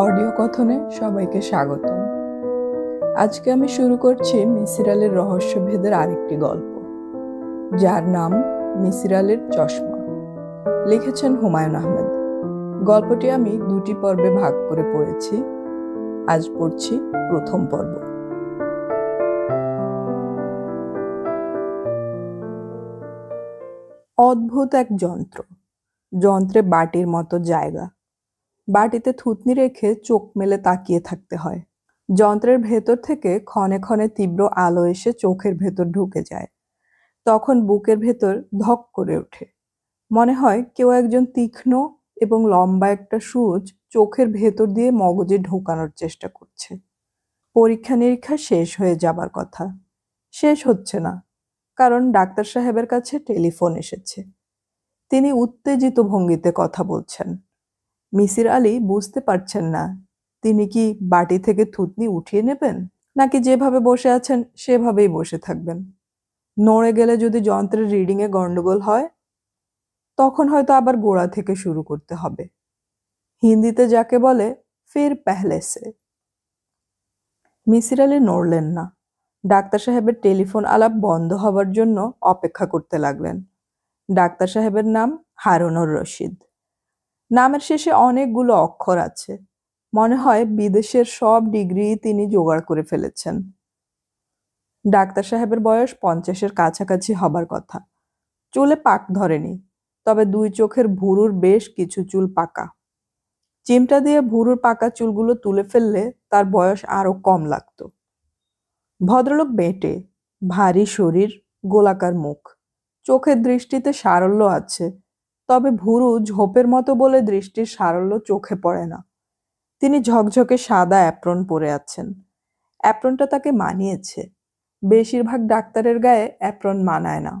Audio কথনে সবাইকে স্বাগতম। আজকে আমি শুরু করছি মিসির আলীর রহস্যভেদের আরেকটি গল্প, যার নাম মিসির আলীর চশমা। লিখেছেন হুমায়ুন আহমেদ। গল্পটি আমি দুটি পর্বে ভাগ করে পড়েছি। আজ পড়ছি প্রথম পর্ব। অদ্ভুত এক যন্ত্রে বাটির মতো জায়গা। বাটিতে থুতনি রেখে চোখ মেলে তাকিয়ে থাকতে হয়। যন্ত্রের ভেতর থেকে ক্ষণে ক্ষণে তীব্র আলো এসে চোখের ভেতর ঢুকে যায়। তখন বুকের ভেতর ধক করে ওঠে। মনে হয় কেউ একজন তীক্ষ্ণ এবং লম্বা একটা সূচ চোখের ভেতর দিয়ে মগজে ঢোকানোর চেষ্টা করছে। পরীক্ষা নিরীক্ষা শেষ হয়ে যাবার কথা, শেষ হচ্ছে না, কারণ ডাক্তার সাহেবের কাছে টেলিফোন এসেছে। তিনি উত্তেজিত ভঙ্গিতে কথা বলছেন। মিসির আলী বুঝতে পারছেন না তিনি কি বাটি থেকে থুতনি উঠিয়ে নেবেন, নাকি যেভাবে বসে আছেন সেভাবেই বসে থাকবেন। নড়ে গেলে যদি যন্ত্রের রিডিংয়ে গন্ডগোল হয়, তখন হয়তো আবার গোড়া থেকে শুরু করতে হবে। হিন্দিতে যাকে বলে ফির পেহলে সে। মিসির আলী নড়লেন না। ডাক্তার সাহেবের টেলিফোন আলাপ বন্ধ হবার জন্য অপেক্ষা করতে লাগলেন। ডাক্তার সাহেবের নাম হারুনুর রশিদ। নামের শেষে অনেকগুলো অক্ষর আছে। মনে হয় বিদেশের সব ডিগ্রি তিনি জোগাড় করে ফেলেছেন। ডাক্তার সাহেবের বয়স 50-এর কাছাকাছি হবার কথা। চুলে পাক ধরেনি, তবে দুই চোখের ভুরুর বেশ কিছু চুল পাকা। চিমটা দিয়ে ভুরুর পাকা চুলগুলো তুলে ফেললে তার বয়স আরো কম লাগতো। ভদ্রলোক বেঁটে, ভারী শরীর, গোলাকার মুখ। চোখের দৃষ্টিতে সারল্য আছে, তবে ভুরু ঝোপের মতো বলে দৃষ্টির সারল্য চোখে পড়ে না। তিনি ঝকঝকে সাদা অ্যাপ্রন পরে আছেন। অ্যাপ্রনটা তাকে মানিয়েছে। বেশিরভাগ ডাক্তারের গায়ে অ্যাপ্রন মানায় না।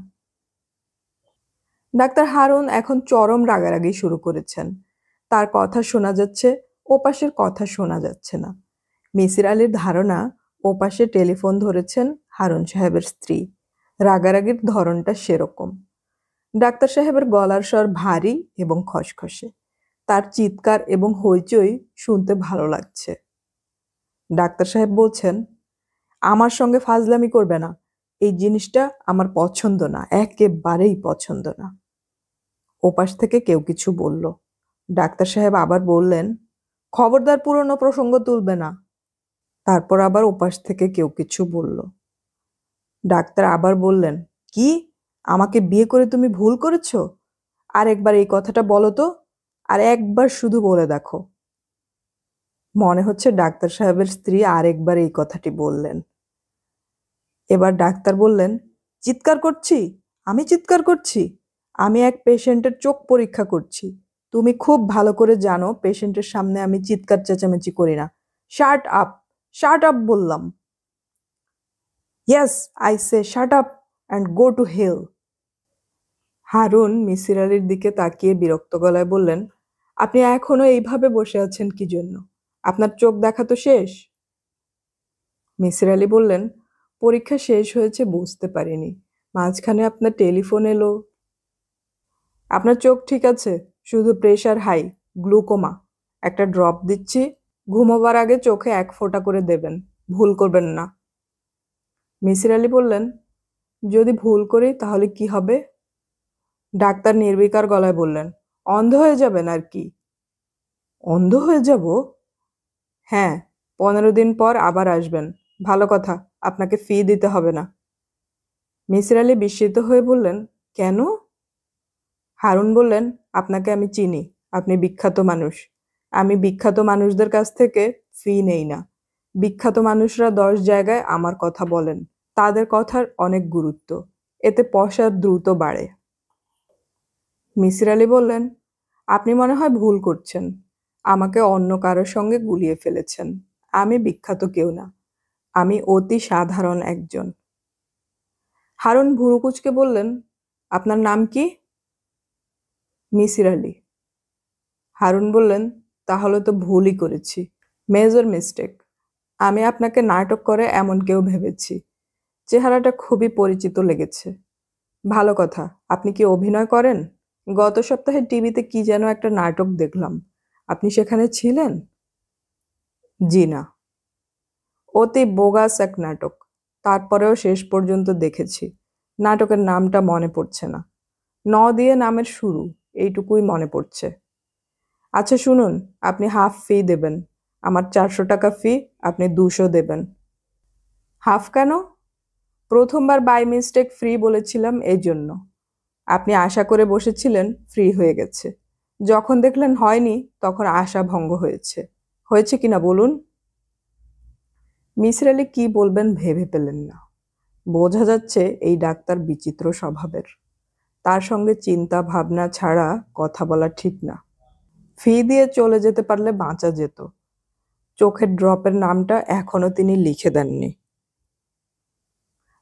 ডাক্তার হারুন এখন চরম রাগারাগি শুরু করেছেন। তার কথা শোনা যাচ্ছে, ওপাশের কথা শোনা যাচ্ছে না। মিসির আলীর ধারণা ওপাশে টেলিফোন ধরেছেন হারুন সাহেবের স্ত্রী। রাগারাগির ধরনটা সেরকম। ডাক্তার সাহেবের গলার স্বর ভারী এবং খসখসে। তার চিৎকার এবং হইচই শুনতে ভালো লাগছে। ডাক্তার সাহেব বলছেন, আমার সঙ্গে ফাজলামি করবে না। এই জিনিসটা আমার পছন্দ না, একেবারেই পছন্দ না। ওপাশ থেকে কেউ কিছু বলল। ডাক্তার সাহেব আবার বললেন, খবরদার পুরনো প্রসঙ্গ তুলবে না। তারপর আবার ওপাশ থেকে কেউ কিছু বলল। ডাক্তার আবার বললেন, কি, আমাকে বিয়ে করে তুমি ভুল করেছ? আর একবার এই কথাটা বলো তো, আর একবার শুধু বলে দেখো। মনে হচ্ছে ডাক্তার সাহেবের স্ত্রী আরেকবার এই কথাটি বললেন। এবার ডাক্তার বললেন, চিৎকার করছি? আমি চিৎকার করছি? আমি এক পেশেন্টের চোখ পরীক্ষা করছি। তুমি খুব ভালো করে জানো পেশেন্টের সামনে আমি চিৎকার চেঁচামেচি করি না। শাট আপ, শাট আপ বললাম। Yes, I say shut up and go to hell. Harun Misir আলীর দিকে তাকিয়ে বিরক্ত গলায় বললেন, আপনি এখনো এইভাবে বসে আছেন কি জন্য? আপনার চোখ দেখা তো শেষ। মিসির আলী বললেন, পরীক্ষা শেষ হয়েছে বুঝতে পারিনি, মাঝখানে আপনার টেলিফোন এলো। আপনার চোখ ঠিক আছে, শুধু প্রেশার হাই, গ্লুকোমা। একটা ড্রপ দিচ্ছি, ঘুমোবার আগে চোখে 1 ফোঁটা করে দেবেন, ভুল করবেন না। মিসির আলী বললেন, যদি ভুল করি তাহলে কি হবে? ডাক্তার নির্বিকার গলায় বললেন, অন্ধ হয়ে যাবেন আর কি। অন্ধ হয়ে যাব? হ্যাঁ, 15 দিন পর আবার আসবেন। ভালো কথা, আপনাকে ফি দিতে হবে না। মিসির আলী বিস্মিত হয়ে বললেন, কেন? হারুন বললেন, আপনাকে আমি চিনি, আপনি বিখ্যাত মানুষ। আমি বিখ্যাত মানুষদের কাছ থেকে ফি নেই না। বিখ্যাত মানুষরা 10 জায়গায় আমার কথা বলেন। তাদের কথার অনেক গুরুত্ব, এতে পয়সা দ্রুত বাড়ে। মিসির আলী বললেন, আপনি মনে হয় ভুল করছেন। আমাকে অন্য কারোর সঙ্গে গুলিয়ে ফেলেছেন। আমি বিখ্যাত কেউ না, আমি অতি সাধারণ একজন। হারুন ভুরু কুঁচকে বললেন, আপনার নাম কি? মিসির আলী। হারুন বললেন, তাহলে তো ভুলই করেছি, মেজর মিস্টেক। আমি আপনাকে নাটক করে এমন কেউ ভেবেছি। চেহারাটা খুবই পরিচিত লেগেছে। ভালো কথা, আপনি কি অভিনয় করেন? গত সপ্তাহে টিভিতে কি যেন একটা নাটক দেখলাম, আপনি সেখানে ছিলেন? জি না। অতি বোগাস এক নাটক। তারপরেও শেষ পর্যন্ত দেখেছি। নাটকের নামটা মনে পড়ছে না। ন দিয়ে নামের শুরু, এইটুকুই মনে পড়ছে। আচ্ছা শুনুন, আপনি হাফ ফি দেবেন। আমার 400 টাকা ফি, আপনি 200 দেবেন। হাফ কেন? প্রথমবার বাই মিস্টেক ফ্রি বলেছিলাম এই জন্য। আপনি আশা করে বসেছিলেন ফ্রি হয়ে গেছে। যখন দেখলেন হয়নি তখন আশা ভঙ্গ হয়েছে। হয়েছে কিনা বলুন? মিসির আলি কি বলবেন ভেবে পেলেন না। বোঝা যাচ্ছে এই ডাক্তার বিচিত্র স্বভাবের। তার সঙ্গে চিন্তা ভাবনা ছাড়া কথা বলা ঠিক না। ফি দিয়ে চলে যেতে পারলে বাঁচা যেত। চোখের ড্রপের নামটা এখনো তিনি লিখে দেননি।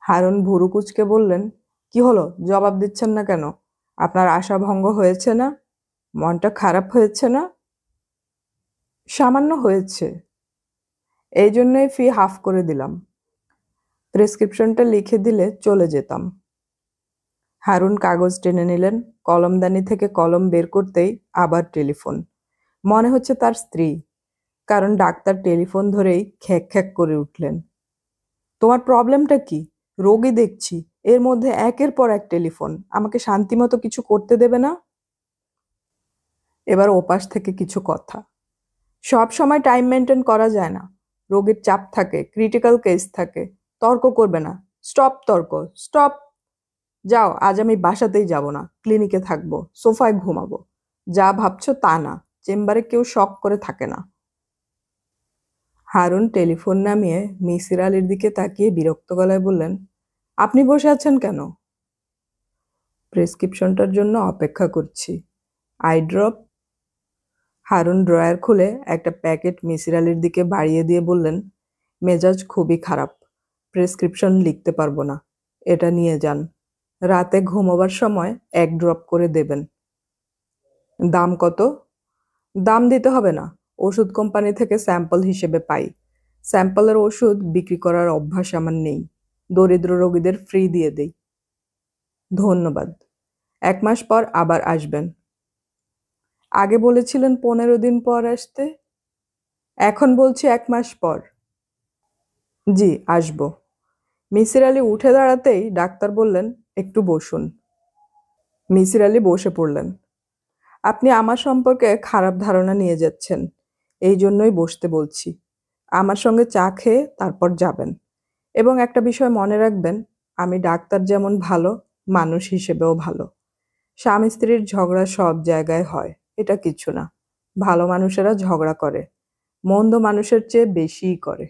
হারুন ভুরু কুঁচকে বললেন, কি হলো, জবাব দিচ্ছেন না কেন? আপনার আশা ভঙ্গ হয়েছে না? মনটা খারাপ হয়েছে না? সামান্য হয়েছে। এই জন্যই ফি হাফ করে দিলাম। প্রেসক্রিপশনটা লিখে দিলে চলে যেতাম। হারুন কাগজ টেনে নিলেন, কলমদানি থেকে কলম বের করতেই আবার টেলিফোন। মনে হচ্ছে তার স্ত্রী, কারণ ডাক্তার টেলিফোন ধরেই খ্যাঁক খ্যাঁক করে উঠলেন। তোমার প্রবলেমটা কি? রোগী দেখছি, এর মধ্যে একের পর এক টেলিফোন। আমাকে শান্তিমতো কিছু করতে দেবে না? এবার ওপাশ থেকে কিছু কথা। সব সময় টাইম মেনটেন করা যায় না। রোগীর চাপ থাকে, ক্রিটিক্যাল কেস থাকে। তর্ক করবে না। স্টপ তর্ক, স্টপ। যাও, আজ আমি বাসাতেই যাব না, ক্লিনিকে থাকবো, সোফায় ঘুমাবো। যা ভাবছো তা না, চেম্বারে কেউ শক করে থাকে না। হারুন টেলিফোন নামিয়ে মিসির আলির দিকে তাকিয়ে বিরক্ত গলায় বললেন, আপনি বসে আছেন কেন? প্রেসক্রিপশনটার জন্য অপেক্ষা করছি। I drop? হারুন ড্রয়ার খুলে একটা প্যাকেট মিসির আলির দিকে বাড়িয়ে দিয়ে বললেন, মেজাজ খুবই খারাপ, প্রেসক্রিপশন লিখতে পারবো না, এটা নিয়ে যান। রাতে ঘুমোবার সময় 1 ড্রপ করে দেবেন। দাম কত? দাম দিতে হবে না, ওষুধ কোম্পানি থেকে স্যাম্পল হিসেবে পাই। স্যাম্পলের ওষুধ বিক্রি করার অভ্যাস আমার নেই। দরিদ্র রোগীদের ফ্রি দিয়ে দেই। ধন্যবাদ। 1 মাস পর আবার আসবেন। আগে বলেছিলেন 15 দিন পর আসতে। এখন বলছি 1 মাস পর। জি, আসবো। মিসির আলি উঠে দাঁড়াতেই ডাক্তার বললেন, একটু বসুন। মিসির আলি বসে পড়লেন। আপনি আমার সম্পর্কে খারাপ ধারণা নিয়ে যাচ্ছেন, এই জন্যই বসতে বলছি। আমার সঙ্গে চা খেয়ে তারপর যাবেন। এবং একটা বিষয় মনে রাখবেন, আমি ডাক্তার যেমন ভালো, মানুষ হিসেবেও ভালো। স্বামী স্ত্রীর ঝগড়া সব জায়গায় হয়, এটা কিছু না। ভালো মানুষেরা ঝগড়া করে, মন্দ মানুষের চেয়ে বেশিই করে।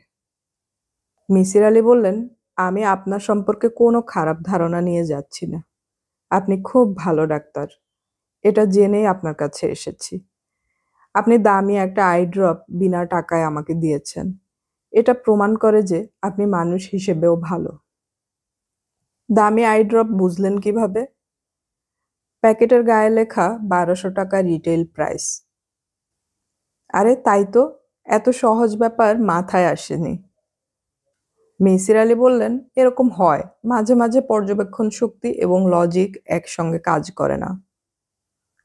মিসির আলি বললেন, আমি আপনার সম্পর্কে কোনো খারাপ ধারণা নিয়ে যাচ্ছি না। আপনি খুব ভালো ডাক্তার, এটা জেনেই আপনার কাছে এসেছি। আপনি দামি একটা আই ড্রপ বিনা টাকায় আমাকে দিয়েছেন। এটা প্রমাণ করে যে আপনি মানুষ হিসেবেও ভালো। দামি আই ড্রপ বুঝলেন কিভাবে? প্যাকেটের গায়ে লেখা 1200 টাকা রিটেইল প্রাইস। আরে তাই তো, এত সহজ ব্যাপার মাথায় আসেনি। মিসির আলি বললেন, এরকম হয়, মাঝে মাঝে পর্যবেক্ষণ শক্তি এবং লজিক একসঙ্গে কাজ করে না।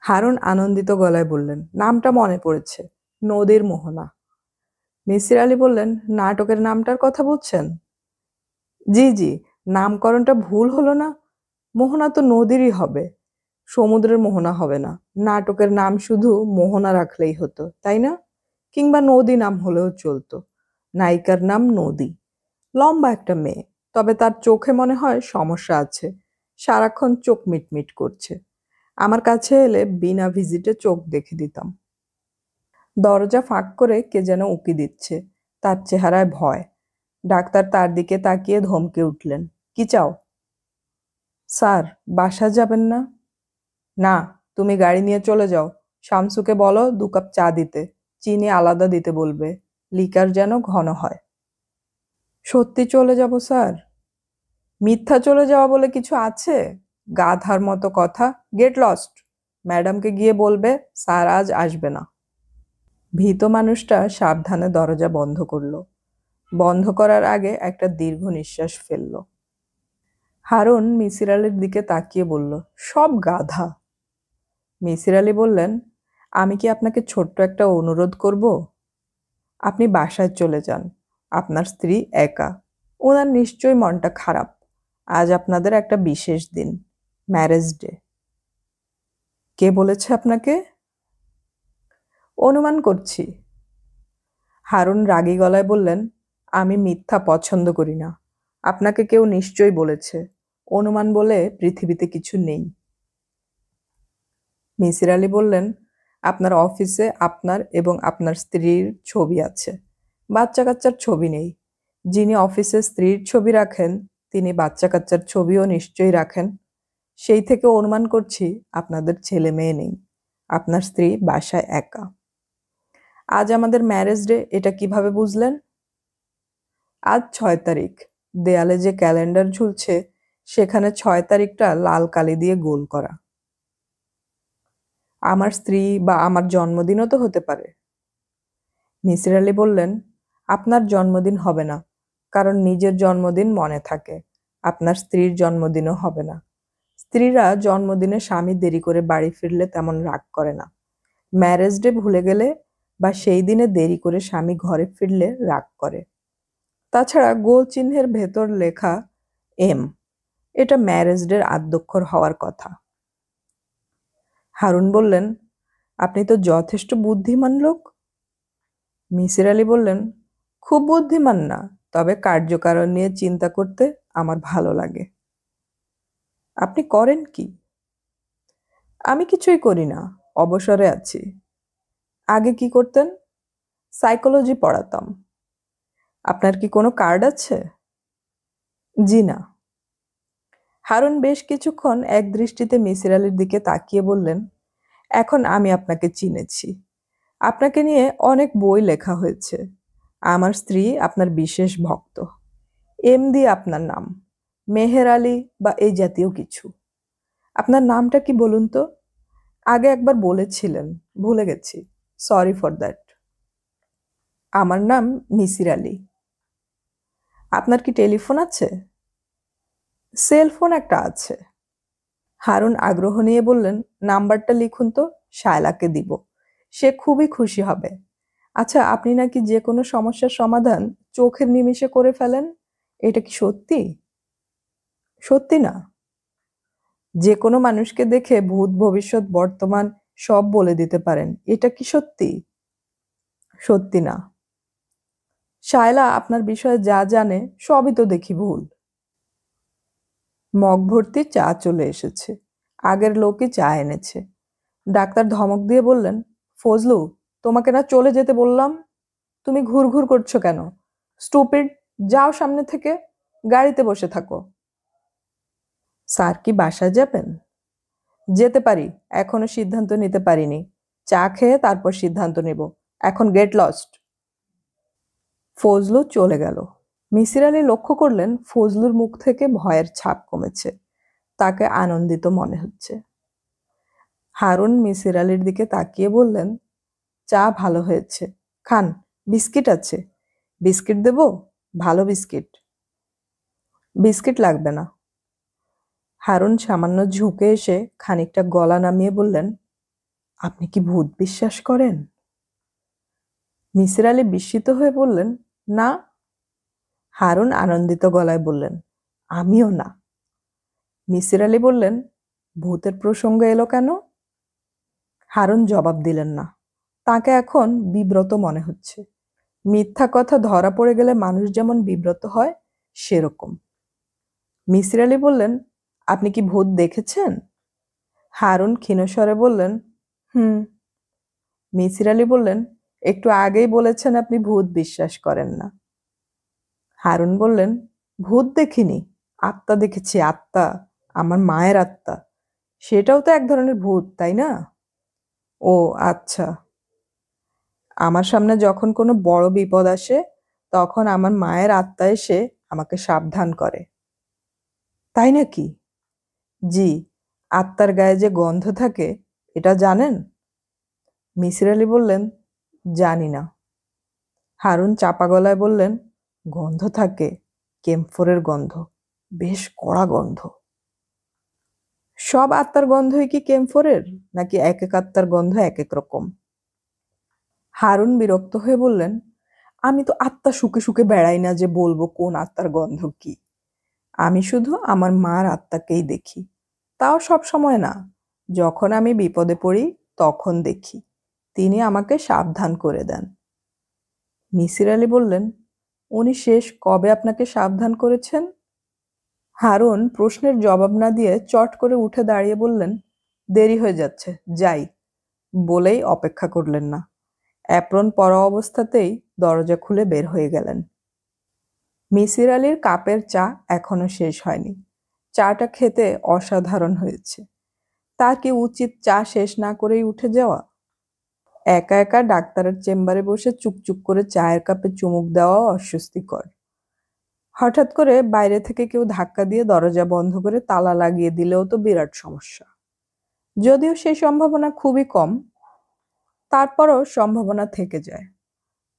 হারুন আনন্দিত গলায় বললেন, নামটা মনে পড়েছে, নদীর মোহনা। মিসির আলি বললেন, নাটকের নামটার কথা বলছেন? জি জি, নামকরণটা ভুল হলো না? মোহনা তো নদীরই হবে, সমুদ্রের মোহনা হবে না। নাটকের নাম শুধু মোহনা রাখলেই হতো, তাই না? কিংবা নদী নাম হলেও চলতো। নায়িকার নাম নদী, লম্বা একটা মেয়ে, তবে তার চোখে মনে হয় সমস্যা আছে। সারাক্ষণ চোখ মিটমিট করছে। আমার কাছে এলে বিনা ভিজিটে চোখ দেখে দিতাম। দরজা ফাঁক করে কে যেন উকি দিচ্ছে, তার চেহারায় ভয়। ডাক্তার তার দিকে তাকিয়ে ধমকে উঠলেন, কি চাও? স্যার, বাসা যাবেন না? না, তুমি গাড়ি নিয়ে চলে যাও। শামসুকে বলো 2 কাপ চা দিতে, চিনি আলাদা দিতে বলবে, লিকার যেন ঘন হয়। সত্যি চলে যাব স্যার? মিথ্যা চলে যাওয়া বলে কিছু আছে? গাধার মতো কথা। Get lost. ম্যাডামকে গিয়ে বলবে স্যার আজ আসবে না। ভীত মানুষটা সাবধানে দরজা বন্ধ করল। বন্ধ করার আগে একটা দীর্ঘ নিঃশ্বাস ফেলল। হারুন মিসির আলির দিকে তাকিয়ে বলল, সব গাধা। মিসির আলি বললেন, আমি কি আপনাকে ছোট্ট একটা অনুরোধ করব? আপনি বাসায় চলে যান। আপনার স্ত্রী একা। ওনার নিশ্চয়ই মনটা খারাপ। আজ আপনাদের একটা বিশেষ দিন, ম্যারেজ ডে। কে বলেছে আপনাকে? অনুমান করছি। হারুন রাগী গলায় বললেন, আমি মিথ্যা পছন্দ করি না। আপনাকে কেউ নিশ্চয়ই বলেছে। অনুমান বলে পৃথিবীতে কিছু নেই। মিসির আলী বললেন, আপনার অফিসে আপনার এবং আপনার স্ত্রীর ছবি আছে। বাচ্চা কাচ্চার ছবি নেই। যিনি অফিসে স্ত্রীর ছবি রাখেন তিনি বাচ্চা কাচ্চার ছবিও নিশ্চয়ই রাখেন। সেই থেকে অনুমান করছি আপনাদের ছেলে মেয়ে নেই। আপনার স্ত্রী বাসায় একা। আজ আমাদের ম্যারেজ ডে, এটা কিভাবে বুঝলেন? আজ 6 তারিখ। দেয়ালে যে ক্যালেন্ডার ঝুলছে সেখানে 6 তারিখটা লাল কালি দিয়ে গোল করা। আমার স্ত্রী বা আমার জন্মদিনও তো হতে পারে। মিসির আলী বললেন, আপনার জন্মদিন হবে না, কারণ নিজের জন্মদিন মনে থাকে। আপনার স্ত্রীর জন্মদিনও হবে না। স্ত্রীরা জন্মদিনে স্বামী দেরি করে বাড়ি ফিরলে তেমন রাগ করে না। ম্যারেজ ডে ভুলে গেলে বা সেই দিনে দেরি করে স্বামী ঘরে ফিরলে রাগ করে। তাছাড়া গোল চিহ্নের ভেতর লেখা এম, এটা ম্যারেজ ডের আদ্যক্ষর হওয়ার কথা। হারুন বললেন, আপনি তো যথেষ্ট বুদ্ধিমান লোক। মিসির আলী বললেন, খুব বুদ্ধিমান না, তবে কার্যকারণ নিয়ে চিন্তা করতে আমার ভালো লাগে। আপনি করেন কি? আমি কিছুই করি না, অবসরে আছি। আগে কি করতেন? সাইকোলজি পড়াতাম। আপনার কি কোনো কার্ড আছে? জি না। হারুন বেশ কিছুক্ষণ এক দৃষ্টিতে মিসির আলীর দিকে তাকিয়ে বললেন, এখন আমি আপনাকে চিনেছি। আপনাকে নিয়ে অনেক বই লেখা হয়েছে। আমার স্ত্রী আপনার বিশেষ ভক্ত। এম দিয়ে আপনার নাম, মেহের আলী বা এই জাতীয় কিছু। আপনার নামটা কি বলুন তো? আগে একবার বলেছিলেন, ভুলে গেছি। Sorry for that. আমার নাম মিসির আলী। আপনার কি টেলিফোন আছে? সেলফোন একটা আছে। হারুন আগ্রহ নিয়ে বললেন, নাম্বারটা লিখুন তো, শায়লাকে দিব। সে খুবই খুশি হবে। আচ্ছা, আপনি নাকি যে কোনো সমস্যার সমাধান চোখের নিমেষে করে ফেলেন, এটা কি সত্যি? সত্যি না? যে কোনো মানুষকে দেখে ভূত ভবিষ্যৎ বর্তমান সব বলে দিতে পারেন, এটা কি সত্যি? সত্যি না। শায়লা আপনার বিষয়ে যা জানে সবই তো দেখি ভুল। মগ ভর্তি চা চলে এসেছে। আগের লোকই চা এনেছে। ডাক্তার ধমক দিয়ে বললেন, ফজলু, তোমাকে না চলে যেতে বললাম? তুমি ঘুরঘুর করছো কেন? স্টুপিড, যাও সামনে থেকে, গাড়িতে বসে থাকো। স্যার কি বাসায় যাবেন? যেতে পারি, এখনো সিদ্ধান্ত নিতে পারিনি। চা খেয়ে তারপর সিদ্ধান্ত নেব। এখন গেট লস্ট। ফজলু চলে গেল। মিসির আলী লক্ষ্য করলেন ফজলুর মুখ থেকে ভয়ের ছাপ কমেছে। তাকে আনন্দিত মনে হচ্ছে। হারুন মিসির আলীর দিকে তাকিয়ে বললেন, চা ভালো হয়েছে, খান। বিস্কিট আছে? বিস্কিট দেব? ভালো বিস্কিট। বিস্কিট লাগবে না। হারুন সামান্য ঝুঁকে এসে খানিকটা গলা নামিয়ে বললেন, আপনি কি ভূত বিশ্বাস করেন? মিসির আলী বিস্মিত হয়ে বললেন, না। হারুন আনন্দিত গলায় বললেন, আমিও না। মিসির আলী বললেন, ভূতের প্রসঙ্গ এলো কেন? হারুন জবাব দিলেন না। তাকে এখন বিব্রত মনে হচ্ছে। মিথ্যা কথা ধরা পড়ে গেলে মানুষ যেমন বিব্রত হয়, সেরকম। মিসির আলী বললেন, আপনি কি ভূত দেখেছেন? হারুন ক্ষীণস্বরে বললেন, হুম। মিসির আলী বললেন, একটু আগেই বলেছেন আপনি ভূত বিশ্বাস করেন না। হারুন বললেন, ভূত দেখিনি, আত্মা দেখেছি, আত্মা। আমার মায়ের আত্মা। সেটাও তো এক ধরনের ভূত, তাই না? ও আচ্ছা। আমার সামনে যখন কোনো বড় বিপদ আসে তখন আমার মায়ের আত্মা এসে আমাকে সাবধান করে। তাই নাকি? জি। আত্মার গায়ে যে গন্ধ থাকে, এটা জানেন? মিসির আলী বললেন, জানি না। হারুন চাপা গলায় বললেন, গন্ধ থাকে, কেম্ফরের গন্ধ, বেশ কড়া গন্ধ। সব আত্মার গন্ধই কি কেম্ফরের, নাকি এক এক আত্মার গন্ধ এক এক রকম? হারুন বিরক্ত হয়ে বললেন, আমি তো আত্মা শুকে শুকে বেড়াই না যে বলবো কোন আত্মার গন্ধ কি। আমি শুধু আমার মার আত্মাকেই দেখি, তাও সব সময় না। যখন আমি বিপদে পড়ি তখন দেখি। তিনি আমাকে সাবধান করে দেন। মিসির আলি বললেন, উনি শেষ কবে আপনাকে সাবধান করেছেন? হারুন প্রশ্নের জবাব না দিয়ে চট করে উঠে দাঁড়িয়ে বললেন, দেরি হয়ে যাচ্ছে, যাই। বলেই অপেক্ষা করলেন না। অ্যাপ্রন পরা অবস্থাতেই দরজা খুলে বের হয়ে গেলেন। মিসির আলির কাপের চা এখনো শেষ হয়নি। চাটা খেতে অসাধারণ হয়েছে। তার কি উচিত চা শেষ না করেই উঠে যাওয়া? একা একা ডাক্তারের চেম্বারে বসে চুপচুপ করে চায়ের কাপে চুমুক দেওয়া অস্বস্তিকর। হঠাৎ করে বাইরে থেকে কেউ ধাক্কা দিয়ে দরজা বন্ধ করে তালা লাগিয়ে দিলেও তো বিরাট সমস্যা। যদিও সেই সম্ভাবনা খুবই কম, তারপরও সম্ভাবনা থেকে যায়।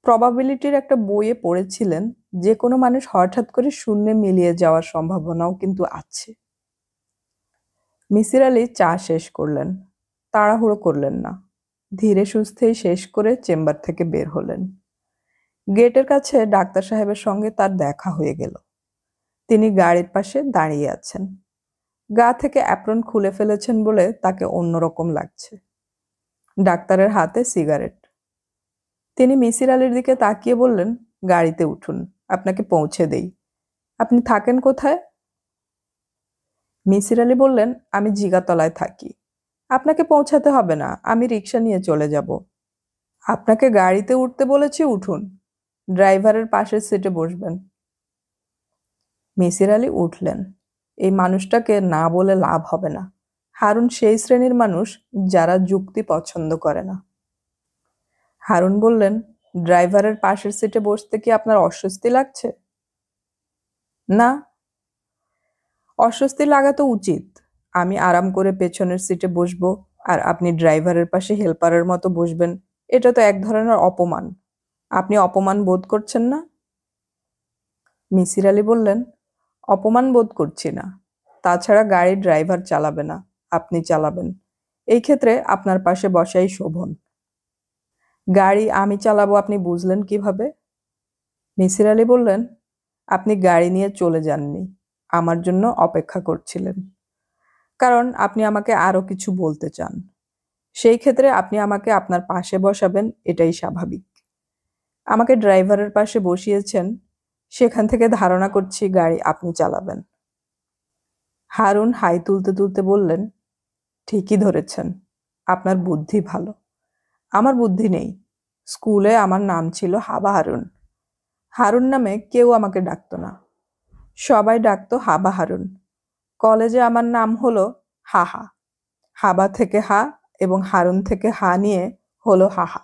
প্রবাবিলিটির একটা বইয়ে পড়েছিলেন, যে কোনো মানুষ হঠাৎ করে শূন্যে মিলিয়ে যাওয়ার সম্ভাবনাও কিন্তু আছে। মিসির আলি চা শেষ করলেন, তাড়াহুড়ো করলেন না। ধীরে সুস্থেই শেষ করে চেম্বার থেকে বের হলেন। গেটের কাছে ডাক্তার সাহেবের সঙ্গে তার দেখা হয়ে গেল। তিনি গাড়ির পাশে দাঁড়িয়ে আছেন। গা থেকে অ্যাপ্রন খুলে ফেলেছেন বলে তাকে অন্যরকম লাগছে। ডাক্তারের হাতে সিগারেট। তিনি মিসির আলির দিকে তাকিয়ে বললেন, গাড়িতে উঠুন, আপনাকে পৌঁছে দেই। আপনি থাকেন কোথায়? মিসির আলি বললেন, আমি জিগাতলায় থাকি। আপনাকে পৌঁছাতে হবে না, আমি রিক্সা নিয়ে চলে যাব। আপনাকে গাড়িতে উঠতে বলেছি, উঠুন। ড্রাইভারের পাশের সিটে বসবেন। মিসির আলি উঠলেন। এই মানুষটাকে না বলে লাভ হবে না। হারুন সেই শ্রেণীর মানুষ যারা যুক্তি পছন্দ করে না। হারুন বললেন, ড্রাইভারের পাশের সিটে বসতে কি আপনার অস্বস্তি লাগছে? না। অস্বস্তি লাগা তো উচিত। আমি আরাম করে পেছনের সিটে বসবো আর আপনি ড্রাইভারের পাশে হেল্পারের মতো বসবেন, এটা তো এক ধরনের অপমান। আপনি অপমান বোধ করছেন না? মিসির আলি বললেন, অপমান বোধ করছি না। তাছাড়া গাড়ির ড্রাইভার চালাবে না, আপনি চালাবেন। এই ক্ষেত্রে আপনার পাশে বসাই শোভন। গাড়ি আমি চালাবো আপনি বুঝলেন কিভাবে? মিসির আলি বললেন, আপনি গাড়ি নিয়ে চলে যাননি, আমার জন্য অপেক্ষা করছিলেন। কারণ আপনি আমাকে আরো কিছু বলতে চান। সেই ক্ষেত্রে আপনি আমাকে আপনার পাশে বসাবেন, এটাই স্বাভাবিক। আমাকে ড্রাইভারের পাশে বসিয়েছেন, সেখান থেকে ধারণা করছি গাড়ি আপনি চালাবেন। হারুন হাই তুলতে তুলতে বললেন, ঠিকই ধরেছেন, আপনার বুদ্ধি ভালো। আমার বুদ্ধি নেই। স্কুলে আমার নাম ছিল হাবা হারুন। হারুন নামে কেউ আমাকে ডাকতো না, সবাই ডাকতো হাবা হারুন। কলেজে আমার নাম হলো হাহা। হাবা থেকে হা এবং হারুন থেকে হা নিয়ে হলো হাহা।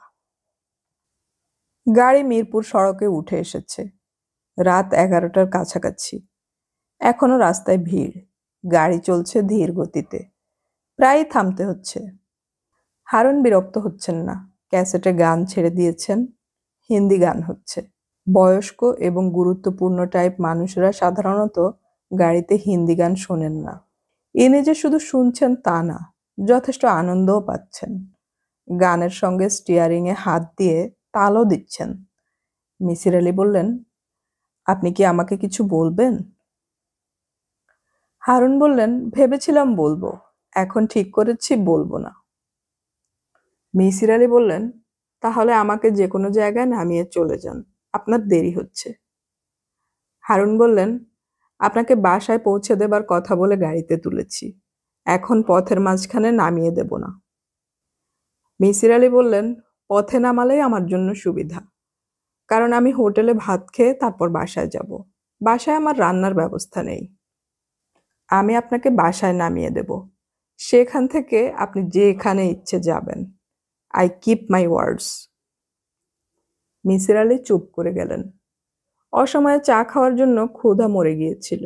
গাড়ি মিরপুর সড়কে উঠে এসেছে। রাত 11টার কাছাকাছি। এখনো রাস্তায় ভিড়। গাড়ি চলছে ধীর গতিতে, প্রায়ই থামতে হচ্ছে। হারুন বিরক্ত হচ্ছেন না। ক্যাসেটে গান ছেড়ে দিয়েছেন, হিন্দি গান হচ্ছে। বয়স্ক এবং গুরুত্বপূর্ণ টাইপ মানুষরা সাধারণত গাড়িতে হিন্দি গান শোনেন না। ইনি যে শুধু শুনছেন তা না, যথেষ্ট আনন্দও পাচ্ছেন। গানের সঙ্গে স্টিয়ারিংয়ে হাত দিয়ে তালও দিচ্ছেন। মিসির আলি বললেন, আপনি কি আমাকে কিছু বলবেন? হারুন বললেন, ভেবেছিলাম বলবো, এখন ঠিক করেছি বলবো না। মিসির আলি বললেন, তাহলে আমাকে যে কোনো জায়গায় নামিয়ে চলে যান, আপনার দেরি হচ্ছে। হারুন বললেন, আপনাকে বাসায় পৌঁছে দেবার কথা বলে গাড়িতে তুলেছি, এখন পথের মাঝখানে নামিয়ে দেব না। মিসির আলি বললেন, পথে নামালেই আমার জন্য সুবিধা, কারণ আমি হোটেলে ভাত খেয়ে তারপর বাসায় যাব। বাসায় আমার রান্নার ব্যবস্থা নেই। আমি আপনাকে বাসায় নামিয়ে দেব, সেখান থেকে আপনি যেখানে ইচ্ছে যাবেন। আই কিপ মাই ওয়ার্ডস। মিসির আলি চুপ করে গেলেন। অসময়ে চা খাওয়ার জন্য ক্ষুধা মরে গিয়েছিল,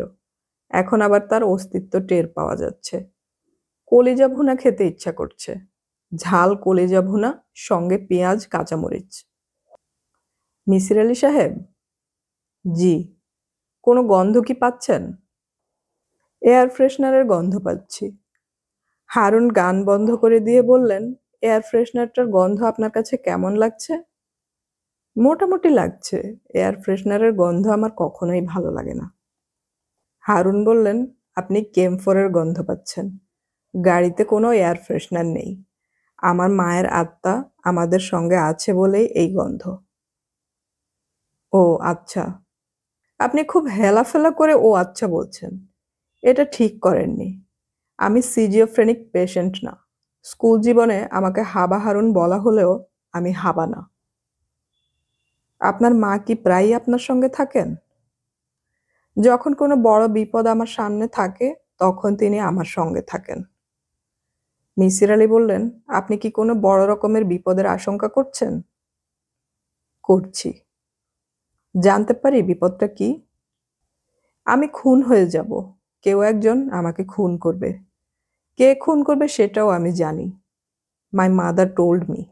এখন আবার তার অস্তিত্ব টের পাওয়া যাচ্ছে। কলিজা ভুনা খেতে ইচ্ছা করছে। ঝাল কলিজা ভুনা, সঙ্গে পেঁয়াজ কাঁচামরিচ। মিসির আলি সাহেব? জি। কোনো গন্ধ কি পাচ্ছেন? এয়ার ফ্রেশনারের গন্ধ পাচ্ছি। হারুন গান বন্ধ করে দিয়ে বললেন, এয়ার ফ্রেশনারটার গন্ধ আপনার কাছে কেমন লাগছে? মোটামুটি লাগছে। এয়ার ফ্রেশনারের গন্ধ আমার কখনোই ভালো লাগে না। হারুন বললেন, আপনি কেমফোরের গন্ধ পাচ্ছেন। গাড়িতে কোনো এয়ার ফ্রেশনার নেই। আমার মায়ের আত্মা আমাদের সঙ্গে আছে বলেই এই গন্ধ। ও আচ্ছা। আপনি খুব হেলাফেলা করে ও আচ্ছা বলছেন। এটা ঠিক করেননি। আমি সিজিওফ্রেনিক পেশেন্ট না। স্কুল জীবনে আমাকে হাবা হারুন বলা হলেও আমি হাবা না। আপনার মা কি প্রায়ই আপনার সঙ্গে থাকেন? যখন কোনো বড় বিপদ আমার সামনে থাকে তখন তিনি আমার সঙ্গে থাকেন। মিসির আলী বললেন, আপনি কি কোনো বড় রকমের বিপদের আশঙ্কা করছেন? করছি। জানতে পারি বিপদটা কি? আমি খুন হয়ে যাব। কেউ একজন আমাকে খুন করবে। কে খুন করবে সেটাও আমি জানি। My mother told me.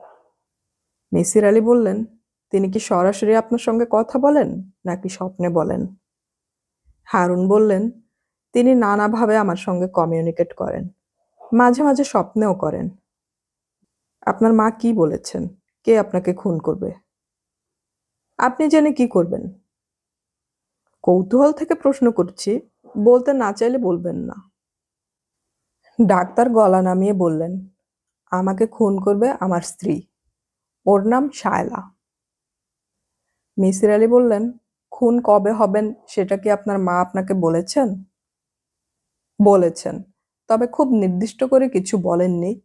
Misir Ali বললেন, তিনি কি সরাসরি আপনার সঙ্গে কথা বলেন নাকি স্বপ্নে বলেন? হারুন বললেন, তিনি নানাভাবে আমার সঙ্গে কমিউনিকেট করেন। মাঝে মাঝে স্বপ্নেও করেন। আপনার মা কি বলেছেন? কে আপনাকে খুন করবে? আপনি জেনে কি করবেন? কৌতূহল থেকে প্রশ্ন করছি। বলতে না চাইলে বলবেন না। ডাক্তার গলা নামিয়ে বললেন, আমাকে খুন করবে আমার স্ত্রী। ওর নাম শায়লা। মিসির আলী বললেন, খুন কবে হবেন সেটা কি আপনার মা আপনাকে বলেছেন? বলেছেন, তবে খুব নির্দিষ্ট করে কিছু বলেননি।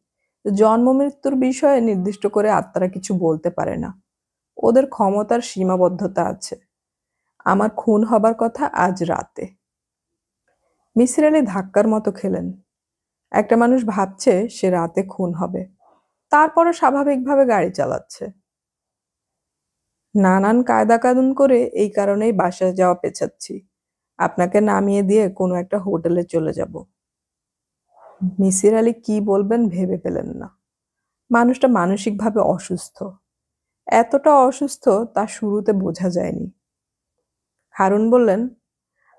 জন্ম মৃত্যুর বিষয়ে নির্দিষ্ট করে আত্মারা কিছু বলতে পারে না। ওদের ক্ষমতার সীমাবদ্ধতা আছে। আমার খুন হবার কথা আজ রাতে। মিসির আলী ধাক্কার মতো খেলেন। একটা মানুষ ভাবছে সে রাতে খুন হবে, তারপরও স্বাভাবিকভাবে গাড়ি চালাচ্ছে। নানান কায়দা কানুন করে এই কারণেই বাসায় যাওয়া পেছাচ্ছি। আপনাকে নামিয়ে দিয়ে কোনো একটা হোটেলে চলে যাব। মিসির আলী কি বলবেন ভেবে পেলেন না। মানুষটা মানসিকভাবে অসুস্থ। এতটা অসুস্থ তা শুরুতে বোঝা যায়নি। হারুন বললেন,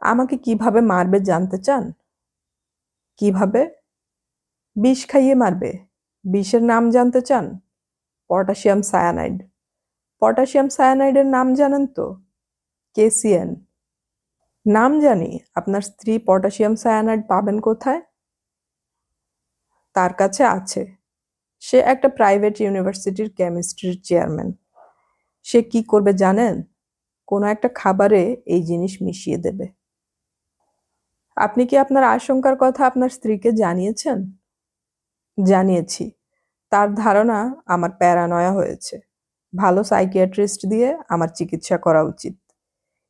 আমাকে কিভাবে মারবে জানতে চান? কিভাবে? বিষ খাইয়ে মারবে। বিষের নাম জানতে চান? Potassium cyanide. পটাশিয়াম সায়ানাইডের নাম জানেন তো? কেসিএন। নাম জানি। আপনার স্ত্রী পটাশিয়াম সায়ানাইড পাবেন কোথায়? তার কাছে আছে। সে একটা প্রাইভেট ইউনিভার্সিটির কেমিস্ট্রির চেয়ারম্যান। সে কি করবে জানেন? কোনো একটা খাবারে এই জিনিস মিশিয়ে দেবে। আপনি কি আপনার আশঙ্কার কথা আপনার স্ত্রীকে জানিয়েছেন? জানিয়েছি। তার ধারণা আমার প্যারানয়া হয়েছে। ভালো সাইকিয়াট্রিস্ট দিয়ে আমার চিকিৎসা করা উচিত।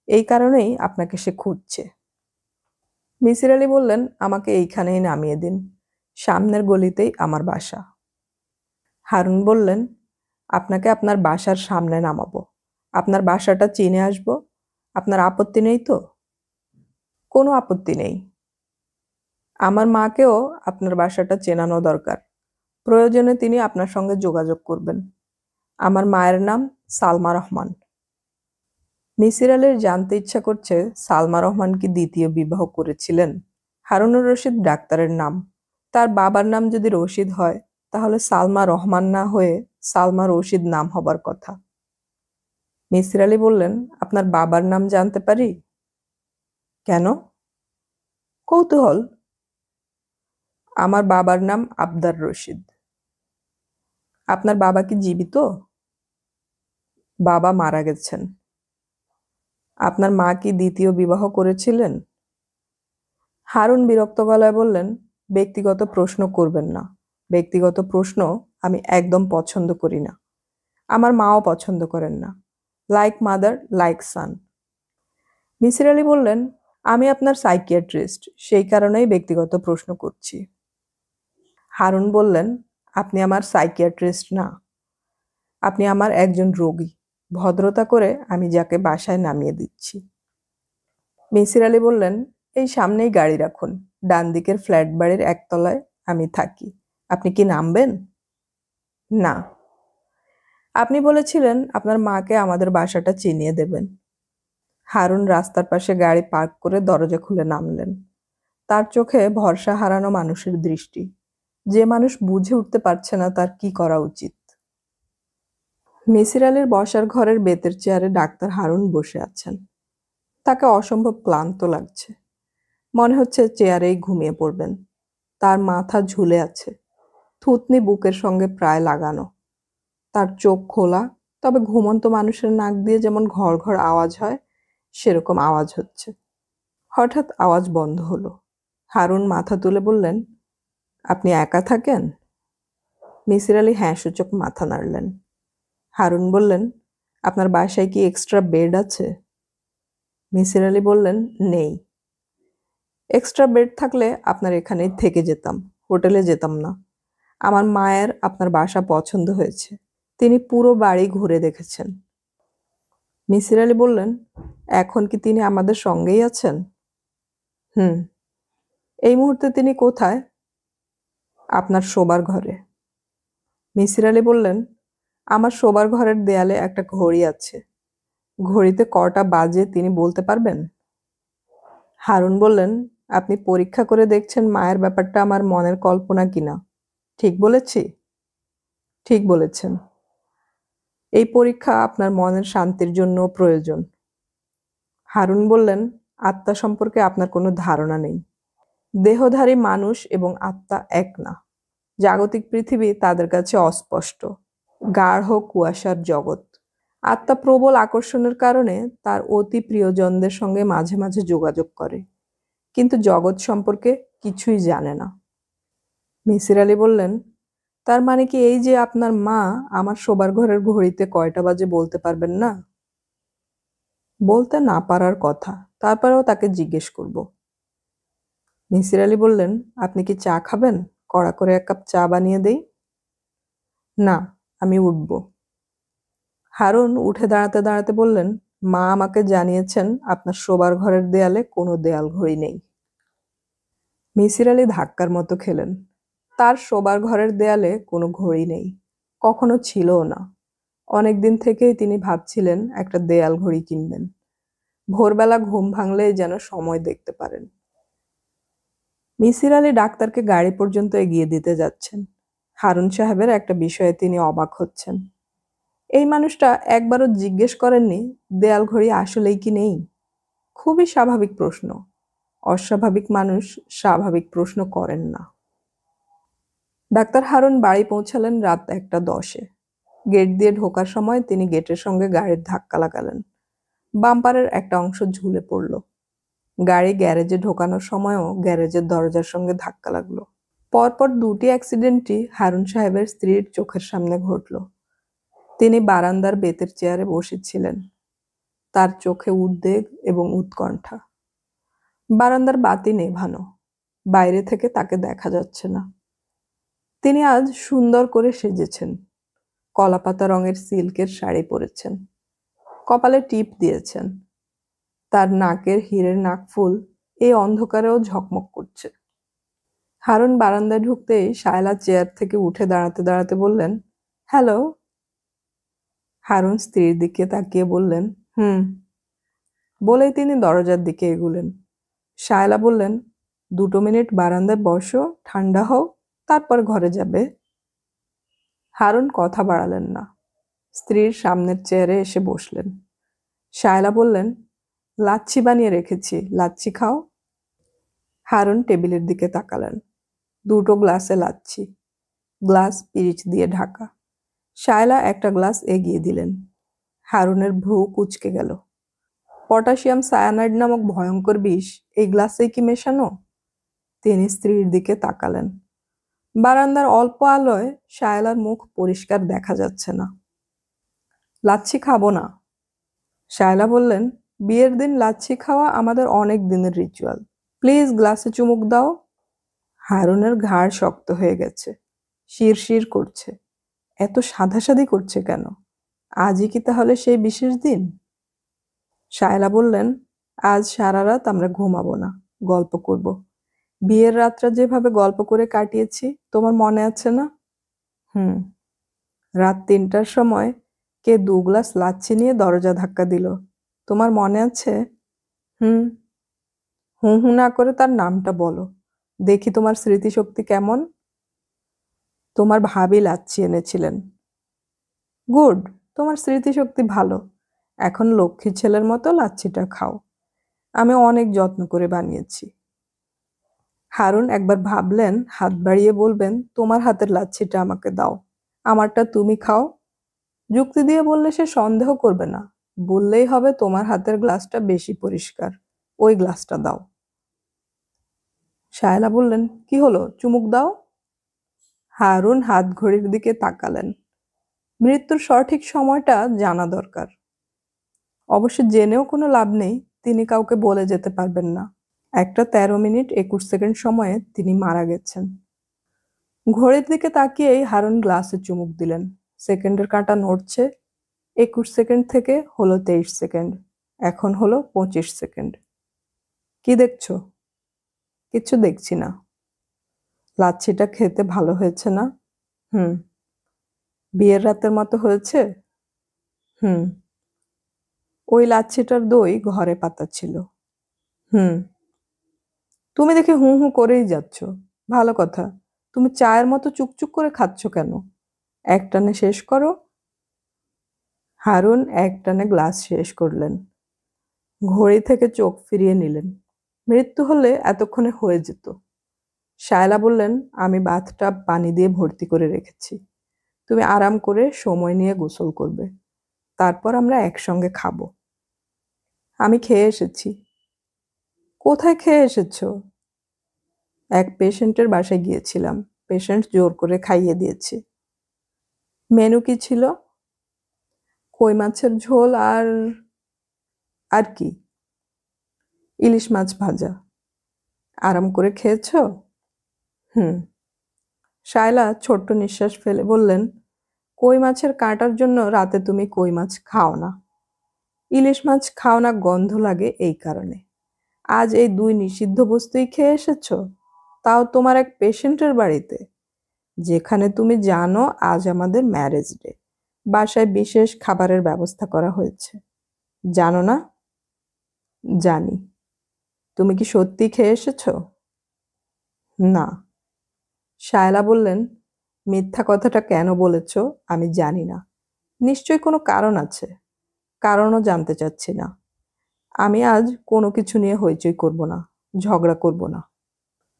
এই কারণেই আপনাকে সে খুঁজছে। মিসির আলী বললেন, আমাকে এইখানেই নামিয়ে দিন। সামনের গলিতেই আমার বাসা। হারুন বললেন, আপনাকে আপনার বাসার সামনে নামাবো। আপনার বাসাটা চিনে আসবো। আপনার আপত্তি নেই তো? কোনো আপত্তি নেই। আমার মাকেও আপনার বাসাটা চেনানো দরকার। প্রয়োজনে তিনি আপনার সঙ্গে যোগাযোগ করবেন। আমার মায়ের নাম সালমা রহমান। মিসির আলীর জানতে ইচ্ছা করছে সালমা রহমান কি দ্বিতীয় বিবাহ করেছিলেন? হারুনুর রশিদ ডাক্তারের নাম। তার বাবার নাম যদি রশিদ হয় তাহলে সালমা রহমান না হয়ে সালমা রশিদ নাম হবার কথা। মিসির আলী বললেন, আপনার বাবার নাম জানতে পারি? কেন? কৌতূহল। আমার বাবার নাম আবদার রশিদ। আপনার বাবা কি জীবিত? বাবা মারা গেছেন। আপনার মা কি দ্বিতীয় বিবাহ করেছিলেন? হারুন বিরক্ত গলায় বললেন, ব্যক্তিগত প্রশ্ন করবেন না। ব্যক্তিগত প্রশ্ন আমি একদম পছন্দ করি না। আমার মাও পছন্দ করেন না। লাইক মাদার লাইক সান। মিসির আলী বললেন, আমি আপনার সাইকিয়াট্রিস্ট, সেই কারণেই ব্যক্তিগত প্রশ্ন করছি। হারুন বললেন, আপনি আমার সাইকিয়াট্রিস্ট না। আপনি আমার একজন রোগী। ভদ্রতা করে আমি যাকে বাসায় নামিয়ে দিচ্ছি। মিসির আলী বললেন, এই সামনেই গাড়ি রাখুন। ডান দিকের ফ্ল্যাট বাড়ির একতলায় আমি থাকি। আপনি কি নামবেন? না। আপনি বলেছিলেন আপনার মাকে আমাদের বাসাটা চিনিয়ে দেবেন। হারুন রাস্তার পাশে গাড়ি পার্ক করে দরজা খুলে নামলেন। তার চোখে ভরসা হারানো মানুষের দৃষ্টি। যে মানুষ বুঝে উঠতে পারছে না তার কি করা উচিত। মিসির আলির বসার ঘরের বেতের চেয়ারে ডাক্তার হারুন বসে আছেন। তাকে অসম্ভব ক্লান্ত লাগছে। মনে হচ্ছে চেয়ারেই ঘুমিয়ে পড়বেন। তার মাথা ঝুলে আছে, থুতনি বুকের সঙ্গে প্রায় লাগানো। তার চোখ খোলা, তবে ঘুমন্ত মানুষের নাক দিয়ে যেমন ঘর ঘর আওয়াজ হয় সেরকম আওয়াজ হচ্ছে। হঠাৎ আওয়াজ বন্ধ হলো। হারুন মাথা তুলে বললেন, আপনি একা থাকেন? মিসির আলি হ্যাঁ সূচক মাথা নাড়লেন। হারুন বললেন, আপনার বাসায় কি এক্সট্রা বেড আছে? মিসির আলি বললেন, নেই। এক্সট্রা বেড থাকলে আপনার এখানেই থেকে যেতাম, হোটেলে যেতাম না। আমার মায়ের আপনার বাসা পছন্দ হয়েছে, তিনি পুরো বাড়ি ঘুরে দেখেছেন। মিসির আলি বললেন, এখন কি তিনি আমাদের সঙ্গেই আছেন? হুম। এই মুহূর্তে তিনি কোথায়? আপনার শোবার ঘরে। মিসির আলি বললেন, আমার শোবার ঘরের দেয়ালে একটা ঘড়ি আছে, ঘড়িতে কটা বাজে তিনি বলতে পারবেন? হারুন বললেন, আপনি পরীক্ষা করে দেখছেন মায়ের ব্যাপারটা আমার মনের কল্পনা কিনা। ঠিক বলেছি? ঠিক বলেছেন। এই পরীক্ষা আপনার মনের শান্তির জন্য প্রয়োজন। হারুন বললেন, আত্মা সম্পর্কে আপনার কোনো ধারণা নেই। দেহধারী মানুষ এবং আত্মা এক না। জাগতিক পৃথিবী তাদের কাছে অস্পষ্ট, গাঢ় কুয়াশার জগৎ। আত্মা প্রবল আকর্ষণের কারণে তার অতি প্রিয়জনদের সঙ্গে মাঝে মাঝে যোগাযোগ করে, কিন্তু জগৎ সম্পর্কে কিছুই জানে না। মিসির আলি বললেন, তার মানে কি এই যে আপনার মা আমার শোবার ঘরের ঘড়িতে কয়টা বাজে বলতে পারবেন না? বলতে না পারার কথা, তারপরেও তাকে জিজ্ঞেস করব। মিসির আলি বললেন, আপনি কি চা খাবেন? কড়া করে এক কাপ চা বানিয়ে দেই? না, আমি উঠব। হারুন উঠে দাঁড়াতে দাঁড়াতে বললেন, মা আমাকে জানিয়েছেন আপনার শোবার ঘরের দেয়ালে কোনো দেয়াল ঘড়ি নেই। মিসির আলি ধাক্কার মতো খেলেন। তার শোবার ঘরের দেয়ালে কোনো ঘড়ি নেই, কখনো ছিলও না। অনেকদিন থেকেই তিনি ভাবছিলেন একটা দেয়াল ঘড়ি কিনবেন। ভোরবেলা ঘুম ভাঙলেই যেন সময় দেখতে পারেন। মিসির আলি ডাক্তারকে গাড়ি পর্যন্ত এগিয়ে দিতে যাচ্ছেন। হারুন সাহেবের একটা বিষয়ে তিনি অবাক হচ্ছেন। এই মানুষটা একবারও জিজ্ঞেস করেননি দেয়াল ঘড়ি আসলেই কি নেই। খুবই স্বাভাবিক প্রশ্ন। অস্বাভাবিক মানুষ স্বাভাবিক প্রশ্ন করেন না। ডাক্তার হারুন বাড়ি পৌঁছালেন রাত 1:10-এ। গেট দিয়ে ঢোকার সময় তিনি গেটের সঙ্গে গাড়ির ধাক্কা লাগালেন। বাম্পারের একটা অংশ ঝুলে পড়ল। গাড়ি গ্যারেজে ঢোকানোর সময়ও গ্যারেজের দরজার সঙ্গে ধাক্কা লাগলো। পরপর দুটি অ্যাক্সিডেন্টই হারুন সাহেবের স্ত্রীর চোখের সামনে ঘটল। তিনি বারান্দার বেতের চেয়ারে বসেছিলেন, তার চোখে উদ্বেগ এবং উৎকণ্ঠা। বারান্দার বাতি নেভানো, বাইরে থেকে তাকে দেখা যাচ্ছে না। তিনি আজ সুন্দর করে সেজেছেন। কলাপাতা রঙের সিল্কের শাড়ি পরেছেন, কপালে টিপ দিয়েছেন। তার নাকের হীরের নাকফুল এই অন্ধকারেও ঝকমক করছে। হারুন বারান্দায় ঢুকতেই শায়লা চেয়ার থেকে উঠে দাঁড়াতে দাঁড়াতে বললেন, হ্যালো। হারুন স্ত্রীর দিকে তাকিয়ে বললেন, হুম। বলেই তিনি দরজার দিকে এগুলেন। শায়লা বললেন, 2 মিনিট বারান্দায় বসো, ঠান্ডা হও, তারপর ঘরে যাবে। হারুন কথা বাড়ালেন না, স্ত্রীর সামনের চেয়ারে এসে বসলেন। শায়লা বললেন, লাচ্ছি বানিয়ে রেখেছি, লাচ্ছি খাও। হারুন টেবিলের দিকে তাকালেন। 2টো গ্লাসে লাচ্ছি, গ্লাস পিরিচ দিয়ে ঢাকা। শায়লা একটা গ্লাস এগিয়ে দিলেন। হারুনের ভ্রু কুঁচকে গেল। পটাশিয়াম সায়ানাইড নামক ভয়ঙ্কর বিষ এই গ্লাসেই কি মেশানো? তিনি স্ত্রীর দিকে তাকালেন। বারান্দার অল্প আলোয় শায়লার মুখ পরিষ্কার দেখা যাচ্ছে না। লাচ্ছি খাবো না। শায়লা বললেন, বিয়ের দিন লাচ্ছি খাওয়া আমাদের অনেক দিনের রিচুয়াল, প্লিজ গ্লাসে চুমুক দাও। হারুনের ঘাড় শক্ত হয়ে গেছে, শিরশির করছে। এত সাধাসাধি করছে কেন? আজই কি তাহলে সেই বিশেষ দিন? শায়লা বললেন, আজ সারা রাত আমরা ঘুমাবো না, গল্প করব। বিয়ের রাতটা যেভাবে গল্প করে কাটিয়েছি তোমার মনে আছে না? হুম। রাত 3টার সময় কে 2 গ্লাস লাচ্ছি নিয়ে দরজা ধাক্কা দিল, তোমার মনে আছে? হুম। হু হু না করে তার নামটা বলো, দেখি তোমার স্মৃতিশক্তি কেমন। তোমার ভাবি লাচ্ছি এনেছিলেন। গুড। তোমার স্মৃতিশক্তি ভালো। এখন লক্ষ্মী ছেলের মতো লাচ্ছিটা খাও। আমি অনেক যত্ন করে বানিয়েছি। হারুন একবার ভাবলেন হাত বাড়িয়ে বলবেন, তোমার হাতের লাচ্ছিটা আমাকে দাও, আমারটা তুমি খাও। যুক্তি দিয়ে বললে সে সন্দেহ করবে না। বললেই হবে তোমার হাতের গ্লাসটা বেশি পরিষ্কার, ওই গ্লাসটা দাও। শায়লা বললেন, কি হলো, চুমুক দাও। হারুন হাত ঘড়ির দিকে তাকালেন। মৃত্যুর সঠিক সময়টা জানা দরকার। অবশ্য জেনেও কোনো লাভ নেই, তিনি কাউকে বলে যেতে পারবেন না। 1:13 21 সেকেন্ড সময়ে তিনি মারা গেছেন। ঘড়ির দিকে তাকিয়েই হারুন গ্লাসে চুমুক দিলেন। সেকেন্ডের কাঁটা নড়ছে। 21 সেকেন্ড থেকে হলো 23 সেকেন্ড, এখন হলো 25 সেকেন্ড। কি দেখছো? কিছু দেখছি না। লাচ্ছিটা খেতে ভালো হয়েছে না? হুম। বিয়ের রাতের মতো হয়েছে? হুম। ওই লাচ্ছিটার দই ঘরে পাতা ছিল। হুম। তুমি দেখে হুঁ হুঁ করেই যাচ্ছ। ভালো কথা। তুমি চায়ের মতো চুকচুক করে খাচ্ছ কেন? একটানে শেষ করো। হারুন একটানে গ্লাস শেষ করলেন। ঘড়ি থেকে চোখ ফিরিয়ে নিলেন। মৃত্যু হলে এতক্ষণে হয়ে যেত। শায়লা বললেন, আমি বাথটাব পানি দিয়ে ভর্তি করে রেখেছি। তুমি আরাম করে সময় নিয়ে গোসল করবে। তারপর আমরা একসঙ্গে খাবো। আমি খেয়ে এসেছি। কোথায় খেয়ে এসেছো? এক পেশেন্টের বাসায় গিয়েছিলাম। পেশেন্ট জোর করে খাইয়ে দিয়েছি। মেনু কি ছিল? কই মাছের ঝোল আর কি? ইলিশ মাছ ভাজা। আরাম করে খেয়েছো? হুম। শায়লা ছোট্ট নিঃশ্বাস ফেলে বললেন, কই মাছের কাঁটার জন্য রাতে তুমি কই মাছ খাও না। ইলিশ মাছ খাও না গন্ধ লাগে এই কারণে। আজ এই দুই নিষিদ্ধ বস্তুই খেয়ে এসেছো, তাও তোমার এক পেশেন্টের বাড়িতে, যেখানে তুমি জানো আজ আমাদের ম্যারেজ ডে। বাসায় বিশেষ খাবারের ব্যবস্থা করা হয়েছে। জানো না? জানি। তুমি কি সত্যি খেয়ে এসেছো? না। শায়লা বললেন, মিথ্যা কথাটা কেন বলেছ আমি জানি না। নিশ্চয়ই কোনো কারণ আছে। কারণও জানতে চাচ্ছি না। আমি আজ কোনো কিছু নিয়ে হইচই করব না, ঝগড়া করব না।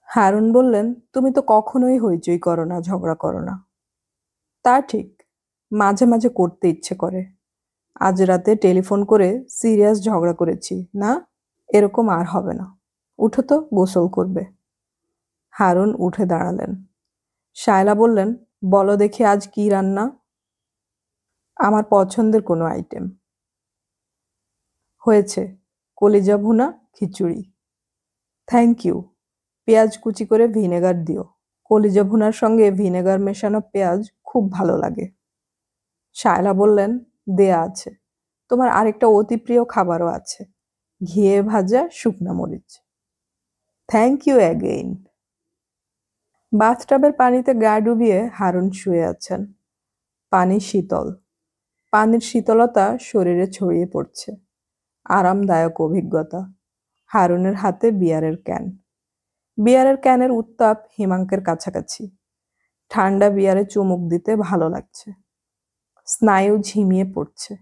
হারুন বললেন, তুমি তো কখনোই হইচই করো না, ঝগড়া করো না। তা ঠিক, মাঝে মাঝে করতে ইচ্ছে করে। আজ রাতে টেলিফোন করে সিরিয়াস ঝগড়া করেছি না? এরকম আর হবে না। উঠো তো, গোসল করবে। হারুন উঠে দাঁড়ালেন। শায়লা বললেন, বলো দেখি আজ কি রান্না? আমার পছন্দের কোনো আইটেম। হয়েছে, কলিজা ভুনা, খিচুড়ি। Thank you. পেঁয়াজ কুচি করে ভিনেগার দিও। কলিজা ভুনার সঙ্গে ভিনেগার মেশানো পেঁয়াজ খুব ভালো লাগে। শায়লা বললেন, দেয়া আছে। তোমার আরেকটা অতি প্রিয় খাবারও আছে, ঘিয়ে ভাজা শুকনা মরিচ। Thank you again. বাথটাবের পানিতে গা ডুবিয়ে হারুন শুয়ে আছেন। পানি শীতল। পানির শীতলতা শরীরে ছড়িয়ে পড়ছে। আরামদায়ক অভিজ্ঞতা। হারুনের হাতে বিয়ারের ক্যান। বিয়ারের ক্যানের উত্তাপ হিমাঙ্কের কাছাকাছি। ঠান্ডা বিয়ারে চুমুক দিতে ভালো লাগছে। স্নায়ু ঝিমিয়ে পড়ছে।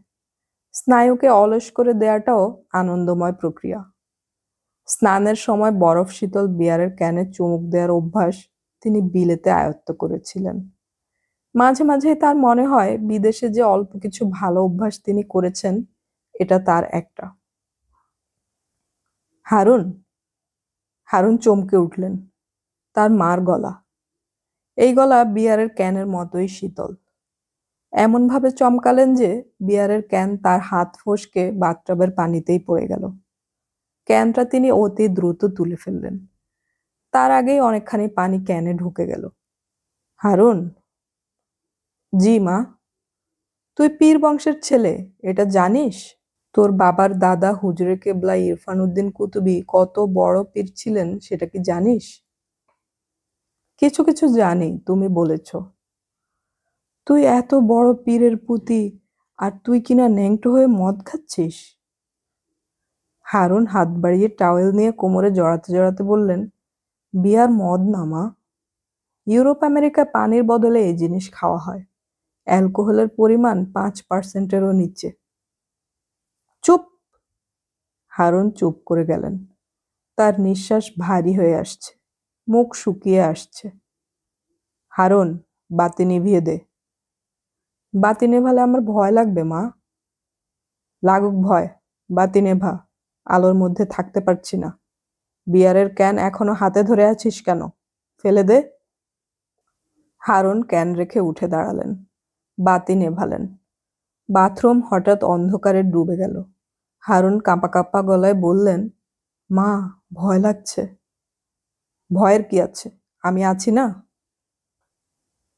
স্নায়ুকে অলস করে দেয়াটাও আনন্দময় প্রক্রিয়া। স্নানের সময় বরফ শীতল বিয়ারের ক্যানে চুমুক দেওয়ার অভ্যাস তিনি বিলেতে আয়ত্ত করেছিলেন। মাঝে মাঝে তার মনে হয় বিদেশে যে অল্প কিছু ভালো অভ্যাস তিনি করেছেন, এটা তার একটা। হারুন। হারুন চমকে উঠলেন। তার মার গলা। এই গলা বিয়ারের ক্যানের মতোই শীতল। এমনভাবে চমকালেন যে বিয়ারের ক্যান তার হাত ফসকে বাথটাবের পানিতেই পড়ে গেল। ক্যানটা তিনি অতি দ্রুত তুলে ফেললেন। তার আগেই অনেকখানি পানি ক্যানে ঢুকে গেল। হারুন। জি মা। তুই পীর বংশের ছেলে, এটা জানিস? তোর বাবার দাদা হুজরে কেবলা ইরফান উদ্দিন কুতুবী কত বড় পীর ছিলেন সেটা কি জানিস? কিছু কিছু জানি, তুমি বলেছ। তুই এত বড় পীরের পুতি, আর তুই কিনা ন্যাংটো হয়ে মদ খাচ্ছিস? হারুন হাত বাড়িয়ে টাওয়েল নিয়ে কোমরে জড়াতে জড়াতে বললেন, বিয়ার মদ না মা। ইউরোপ আমেরিকায় পানির বদলে এই জিনিস খাওয়া হয়। অ্যালকোহলের পরিমাণ 5%-এরও নিচে। চুপ! হারুন চুপ করে গেলেন। তার নিঃশ্বাস ভারী হয়ে আসছে, মুখ শুকিয়ে আসছে। হারুন, বাতি নিভিয়ে দে। বাতি নেভালে আমার ভয় লাগবে মা। লাগুক ভয়, বাতি নেভা। আলোর মধ্যে থাকতে পারছি না। বিয়ারের ক্যান এখনো হাতে ধরে আছিস কেন? ফেলে দে। হারুন ক্যান রেখে উঠে দাঁড়ালেন, বাতি নেভালেন। বাথরুম হঠাৎ অন্ধকারে ডুবে গেল। হারুন কাঁপা কাঁপা গলায় বললেন, মা, ভয় লাগছে। ভয়ের কি আছে? আমি আছি না?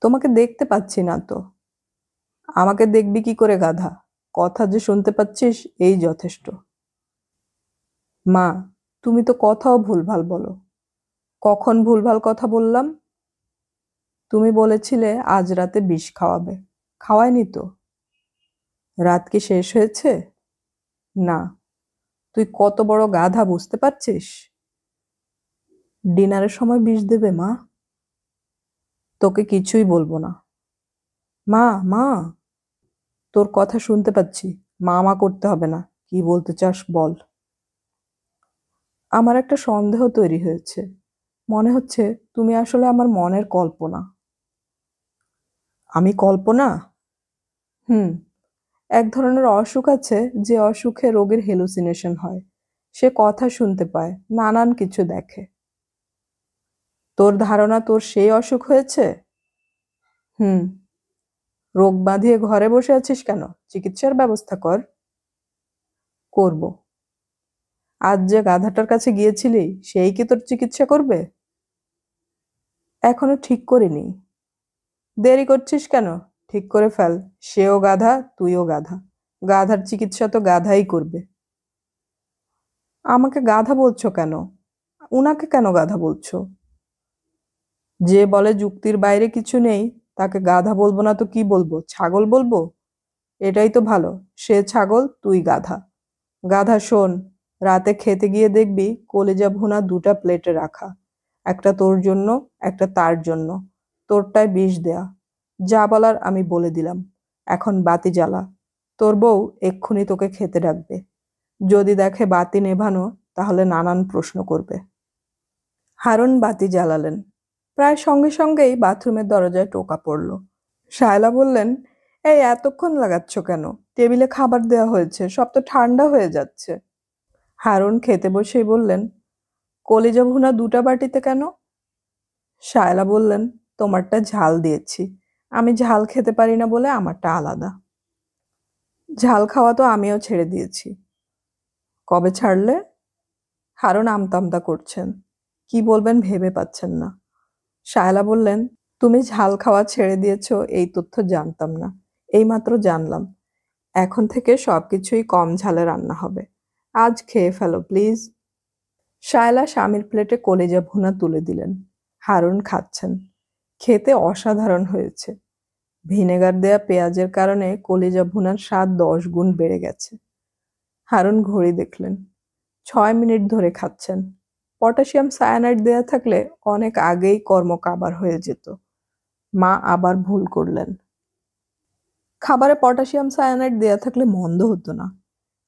তোমাকে দেখতে পাচ্ছি না তো। আমাকে দেখবি কি করে গাধা? কথা যে শুনতে পাচ্ছিস এই যথেষ্ট। মা, তুমি তো কথাও ভুলভাল বলো। কখন ভুলভাল কথা বললাম? তুমি বলেছিলে আজ রাতে বিষ খাওয়াবে, খাওয়ায়নি তো। রাত কি শেষ হয়েছে? না। তুই কত বড় গাধা বুঝতে পারছিস? ডিনারের সময় বিষ দেবে মা? তোকে কিছুই বলবো না। মা, মা, তোর কথা শুনতে পাচ্ছি। মা মা করতে হবে না, কি বলতে চাস বল। আমার একটা সন্দেহ তৈরি হয়েছে। মনে হচ্ছে তুমি আসলে আমার মনের কল্পনা। আমি কল্পনা? হুম। এক ধরনের অসুখ আছে, যে অসুখে রোগীর হেলুসিনেশন হয়। সে কথা শুনতে পায়, নানান কিছু দেখে। তোর ধারণা তোর সেই অসুখ হয়েছে? হুম। রোগ বাঁধিয়ে ঘরে বসে আছিস কেন? চিকিৎসার ব্যবস্থা কর। করব। আজ যে গাধাটার কাছে গিয়েছিলি সেই কি তোর চিকিৎসা করবে? এখনো ঠিক করিনি। দেরি করছিস কেন? ঠিক করে ফেল। সেও গাধা, তুইও গাধা। গাধার চিকিৎসা তো গাধাই করবে। আমাকে গাধা বলছো কেন? উনাকে কেন গাধা বলছো? যে বলে যুক্তির বাইরে কিছু নেই, তাকে গাধা বলবো না তো কি বলবো? ছাগল বলবো? এটাই তো ভালো। সে ছাগল, তুই গাধা। গাধা শোন, রাতে খেতে গিয়ে দেখবি কলিজা ভুনা 2টা প্লেটে রাখা। একটা তোর জন্য, একটা তার জন্য। তোরটায় বিষ দেয়া। যা বলার আমি বলে দিলাম। এখন বাতি জ্বালা। তোর বউ এক্ষুনি তোকে খেতে ডাকবে। যদি দেখে বাতি নেভানো, তাহলে নানান প্রশ্ন করবে। হারুন বাতি জ্বালালেন। প্রায় সঙ্গে সঙ্গেই বাথরুমের দরজায় টোকা পড়ল। শায়লা বললেন, এই এতক্ষণ লাগাচ্ছ কেন? টেবিলে খাবার দেওয়া হয়েছে, সব তো ঠান্ডা হয়ে যাচ্ছে। হারুন খেতে বসেই বললেন, কলিজা ভুনা 2টা বাটিতে কেন? শায়লা বললেন, তোমারটা ঝাল দিয়েছি। আমি ঝাল খেতে পারি না বলে আমারটা আলাদা। ঝাল খাওয়া তো আমিও ছেড়ে দিয়েছি। কবে ছাড়লে? হারুন আমতা করছেন। কি বলবেন ভেবে পাচ্ছেন না। শায়লা বললেন, তুমি ঝাল খাওয়া ছেড়ে দিয়েছ এই তথ্য জানতাম না। এইমাত্র জানলাম। এখন থেকে সবকিছুই কম ঝালে রান্না হবে। আজ খেয়ে ফেলো প্লিজ। শায়লা স্বামীর প্লেটে কলিজা ভুনা তুলে দিলেন। হারুন খাচ্ছেন। খেতে অসাধারণ হয়েছে। ভিনেগার দেয়া পেঁয়াজের কারণে কলিজা ভুনার স্বাদ 10 গুণ বেড়ে গেছে। হারুন ঘড়ি দেখলেন। 6 মিনিট ধরে খাচ্ছেন। পটাশিয়াম সায়ানাইড দেয়া থাকলে অনেক আগেই কর্ম কাবার হয়ে যেত। মা আবার ভুল করলেন। খাবারে পটাশিয়াম সায়ানাইড দেয়া থাকলে মন্দ হতো না।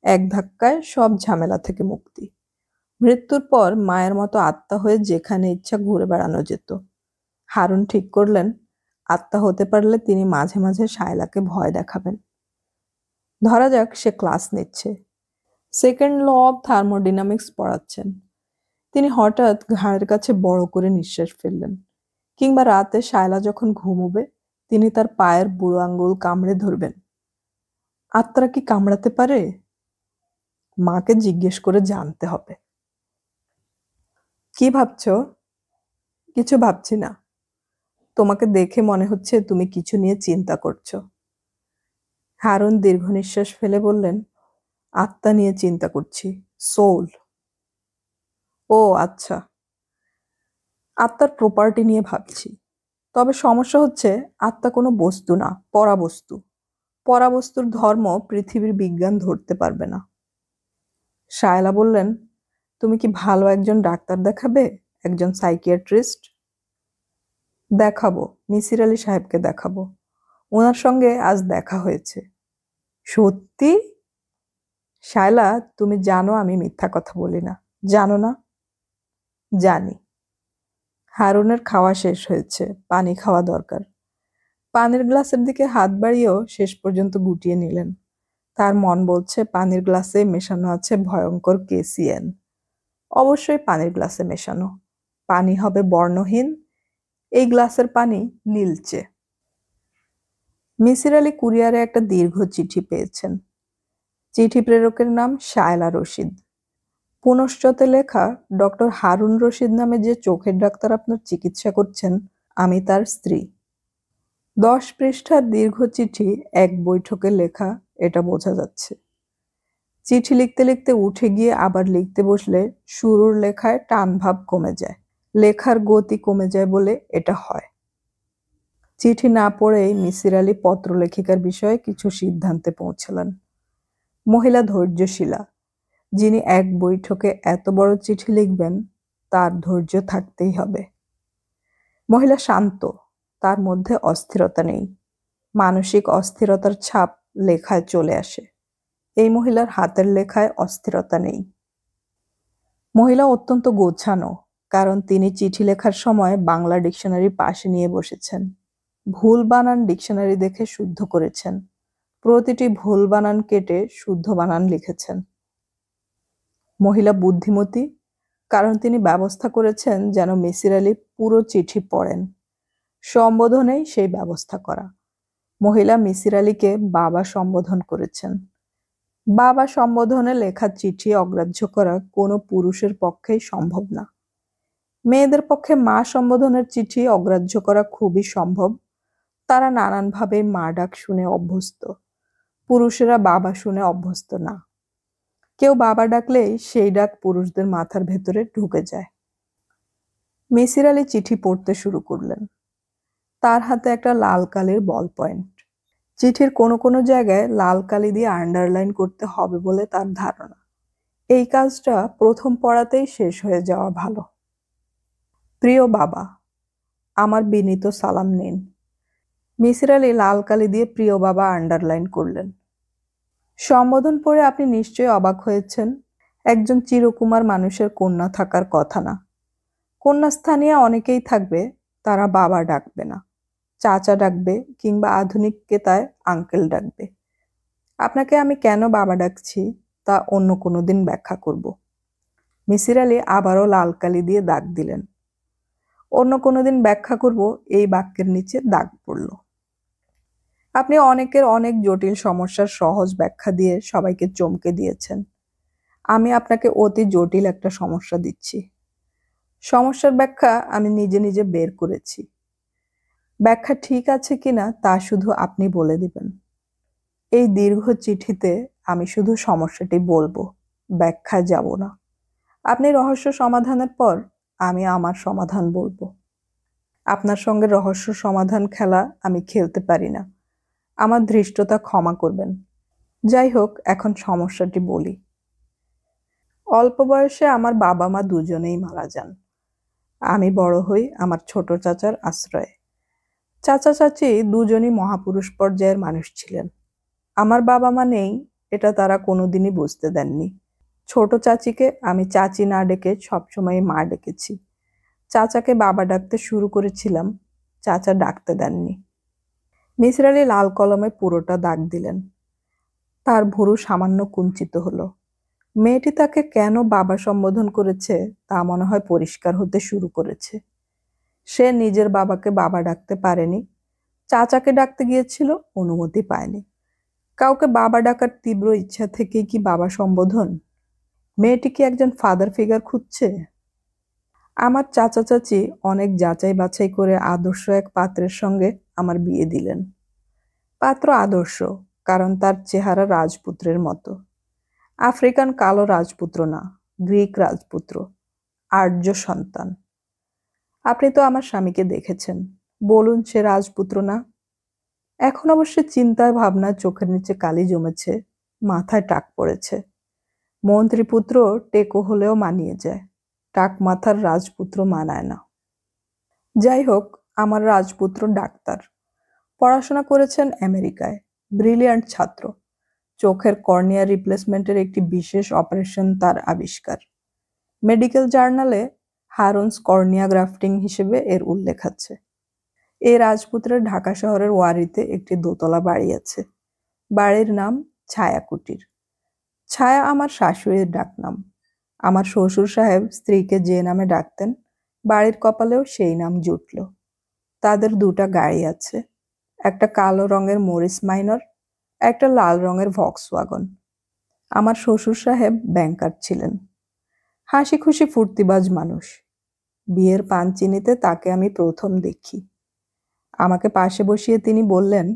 এক ধাক্কায় সব ঝামেলা থেকে মুক্তি। মৃত্যুর পর মায়ের মতো আত্মা হয়ে যেখানে ইচ্ছা ঘুরে বেড়ানো যেত। হারুন ঠিক করলেন, আত্মা হতে পারলে তিনি মাঝে মাঝে শায়লাকে ভয় দেখাবেন। ধরা যাক সে ক্লাস নিচ্ছে, সেকেন্ড ল অব থার্মোডিনামিক্স পড়াচ্ছেন। তিনি হঠাৎ ঘাড়ের কাছে বড় করে নিঃশ্বাস ফেললেন। কিংবা রাতে শায়লা যখন ঘুমোবে, তিনি তার পায়ের বুড়ো আঙ্গুল কামড়ে ধরবেন। আত্মারা কি কামড়াতে পারে? মাকে জিজ্ঞেস করে জানতে হবে। কি ভাবছো? কিছু ভাবছি না। তোমাকে দেখে মনে হচ্ছে তুমি কিছু নিয়ে চিন্তা করছো। হারুন দীর্ঘ নিঃশ্বাস ফেলে বললেন, আত্মা নিয়ে চিন্তা করছি। সোল। ও আচ্ছা। আত্মার প্রপার্টি নিয়ে ভাবছি। তবে সমস্যা হচ্ছে, আত্মা কোনো বস্তু না, পরাবস্তু। পরাবস্তুর ধর্ম পৃথিবীর বিজ্ঞান ধরতে পারবে না। শায়লা বললেন, তুমি কি ভালো একজন ডাক্তার দেখাবে? একজন সাইকিয়াট্রিস্ট? দেখাবো, মিসির আলি সাহেবকে দেখাবো। ওনার সঙ্গে আজ দেখা হয়েছে। সত্যি? শায়লা, তুমি জানো আমি মিথ্যা কথা বলি না, জানো না? জানি। হারুনের খাওয়া শেষ হয়েছে, পানি খাওয়া দরকার। পানির গ্লাসের দিকে হাত বাড়িয়েও শেষ পর্যন্ত গুটিয়ে নিলেন। তার মন বলছে পানির গ্লাসে মেশানো আছে ভয়ঙ্কর কেসিএন। অবশ্যই পানির গ্লাসে মেশানো। পানি হবে বর্ণহীন, এই গ্লাসের পানি নীলচে। মিসির আলি কুরিয়ারে একটা দীর্ঘ চিঠি পেয়েছেন। চিঠি প্রেরকের নাম শায়লা রশিদ। পুনশ্চতে লেখা, ডক্টর হারুন রশিদ নামে যে চোখের ডাক্তার আপনার চিকিৎসা করছেন, আমি তার স্ত্রী। 10 পৃষ্ঠার দীর্ঘ চিঠি এক বৈঠকে লেখা, এটা বোঝা যাচ্ছে। চিঠি লিখতে লিখতে উঠে গিয়ে আবার লিখতে বসলে শুরুর লেখায় টান ভাব কমে যায়, লেখার গতি কমে যায় বলে এটা হয়। চিঠি না পড়েই মিসির আলি পত্রলেখিকার বিষয়ে কিছু সিদ্ধান্তে পৌঁছলেন। মহিলা ধৈর্যশীলা, যিনি এক বৈঠকে এত বড় চিঠি লিখবেন, তার ধৈর্য থাকতেই হবে। মহিলা শান্ত, তার মধ্যে অস্থিরতা নেই। মানসিক অস্থিরতার ছাপ লেখায় চলে আসে। এই মহিলার হাতের লেখায় অস্থিরতা নেই। মহিলা অত্যন্ত গোছানো, কারণ তিনি চিঠি লেখার সময় বাংলা ডিকশনারি পাশে নিয়ে বসেছেন। ভুল বানান ডিকশনারি দেখে শুদ্ধ করেছেন। প্রতিটি ভুল বানান কেটে শুদ্ধ বানান লিখেছেন। মহিলা বুদ্ধিমতী, কারণ তিনি ব্যবস্থা করেছেন যেন মিসির আলি পুরো চিঠি পড়েন। সম্বোধনেই সেই ব্যবস্থা করা। মহিলা মিসির আলিকে বাবা সম্বোধন করেছেন। বাবা সম্বোধনে লেখা চিঠি অগ্রাহ্য করা কোনো পুরুষের পক্ষেই সম্ভব না। মেয়েদের পক্ষে মা সম্বোধনের চিঠি অগ্রাহ্য করা খুবই সম্ভব। তারা নানানভাবে মা ডাক শুনে অভ্যস্ত। পুরুষেরা বাবা শুনে অভ্যস্ত না। কেউ বাবা ডাকলেই সেই ডাক পুরুষদের মাথার ভেতরে ঢুকে যায়। মিসির আলি চিঠি পড়তে শুরু করলেন। তার হাতে একটা লাল কালির বল পয়েন্ট। চিঠির কোনো কোনো জায়গায় লাল কালি দিয়ে আন্ডারলাইন করতে হবে বলে তার ধারণা। এই কাজটা প্রথম পড়াতেই শেষ হয়ে যাওয়া ভালো। প্রিয় বাবা, আমার বিনীত সালাম নিন। মিসির আলি লাল কালি দিয়ে প্রিয় বাবা আন্ডারলাইন করলেন। সম্বোধন পড়ে আপনি নিশ্চয়ই অবাক হয়েছেন। একজন চিরকুমার মানুষের কন্যা থাকার কথা না। কন্যা স্থানীয় অনেকেই থাকবে, তারা বাবা ডাকবে না, চাচা ডাকবে, কিংবা আধুনিক কেতায় আঙ্কেল ডাকবে। আপনাকে আমি কেন বাবা ডাকছি তা অন্য কোনো দিন ব্যাখ্যা করব। মিসির আলি আবারও লাল কালি দিয়ে দাগ দিলেন। অন্য কোনো দিন ব্যাখ্যা করব, এই বাক্যের নিচে দাগ পড়ল। আপনি অনেকের অনেক জটিল সমস্যার সহজ ব্যাখ্যা দিয়ে সবাইকে চমকে দিয়েছেন। আমি আপনাকে অতি জটিল একটা সমস্যা দিচ্ছি। সমস্যার ব্যাখ্যা আমি নিজে নিজে বের করেছি। ব্যাখ্যা ঠিক আছে কিনা তা শুধু আপনি বলে দিবেন। এই দীর্ঘ চিঠিতে আমি শুধু সমস্যাটি বলবো, ব্যাখ্যায় যাব না। আপনি রহস্য সমাধানের পর আমি আমার সমাধান বলবো। আপনার সঙ্গে রহস্য সমাধান খেলা আমি খেলতে পারি না। আমার ধৃষ্টতা ক্ষমা করবেন। যাই হোক, এখন সমস্যাটি বলি। অল্প বয়সে আমার বাবা মা দুজনেই মারা যান। আমি বড় হই আমার ছোট চাচার আশ্রয়ে। চাচা চাচি দুজনই মহাপুরুষ পর্যায়ের মানুষ ছিলেন। আমার বাবা মা নেই, এটা তারা কোনোদিনই বুঝতে দেননি। ছোট চাচিকে আমি চাচি না ডেকে সবসময় মা ডেকেছি। চাচাকে বাবা ডাকতে শুরু করেছিলাম, চাচা ডাকতে দেননি। মিসির আলি লাল কলমে পুরোটা দাগ দিলেন। তার ভুরু সামান্য কুঞ্চিত হলো। মেয়েটি তাকে কেন বাবা সম্বোধন করেছে তা মনে হয় পরিষ্কার হতে শুরু করেছে। সে নিজের বাবাকে বাবা ডাকতে পারেনি, চাচাকে ডাকতে গিয়েছিল, অনুমতি পায়নি। কাউকে বাবা ডাকার তীব্র ইচ্ছা থেকেই কি বাবা সম্বোধন? মেয়েটি কি একজন ফাদার ফিগার খুঁজছে? আমার চাচা চাচি অনেক যাচাই বাছাই করে আদর্শ এক পাত্রের সঙ্গে আমার বিয়ে দিলেন। পাত্র আদর্শ, কারণ তার চেহারা রাজপুত্রের মতো। আফ্রিকান কালো রাজপুত্র না, গ্রিক রাজপুত্র, আর্য সন্তান। আপনি তো আমার স্বামীকে দেখেছেন, বলুন সে রাজপুত্র না? এখন অবশ্য চিন্তায় ভাবনা চোখের নিচে কালি জমেছে, মাথায় টাক পড়েছে। মন্ত্রীপুত্র টেকো হলেও মানিয়ে যায়, টাক মাথার রাজপুত্র মানায় না। যাই হোক, আমার রাজপুত্র ডাক্তার, পড়াশোনা করেছেন আমেরিকায়, ব্রিলিয়ান্ট ছাত্র। চোখের কর্নিয়া রিপ্লেসমেন্টের একটি বিশেষ অপারেশন তার আবিষ্কার। মেডিকেল জার্নালে হারুনস কর্নিয়া গ্রাফটিং হিসেবে এর উল্লেখ আছে। এই রাজপুত্রের ঢাকা শহরের ওয়ারিতে একটি দোতলা বাড়ি আছে। বাড়ির নাম ছায়া কুটির। ছায়া আমার শাশুড়ির ডাকনাম। আমার শ্বশুর সাহেব স্ত্রীকে যে নামে ডাকতেন, বাড়ির কপালেও সেই নাম জুটল। তাদের দুটা গাড়ি আছে, একটা কালো রঙের মরিস মাইনর, একটা লাল রঙের ভক্সওয়াগন। আমার শ্বশুর সাহেব ব্যাংকার ছিলেন, হাসি খুশি ফুর্তিবাজ মানুষ। বিয়ের পানচিনিতে তাকে আমি প্রথম দেখি। আমাকে পাশে বসিয়ে তিনি বললেন,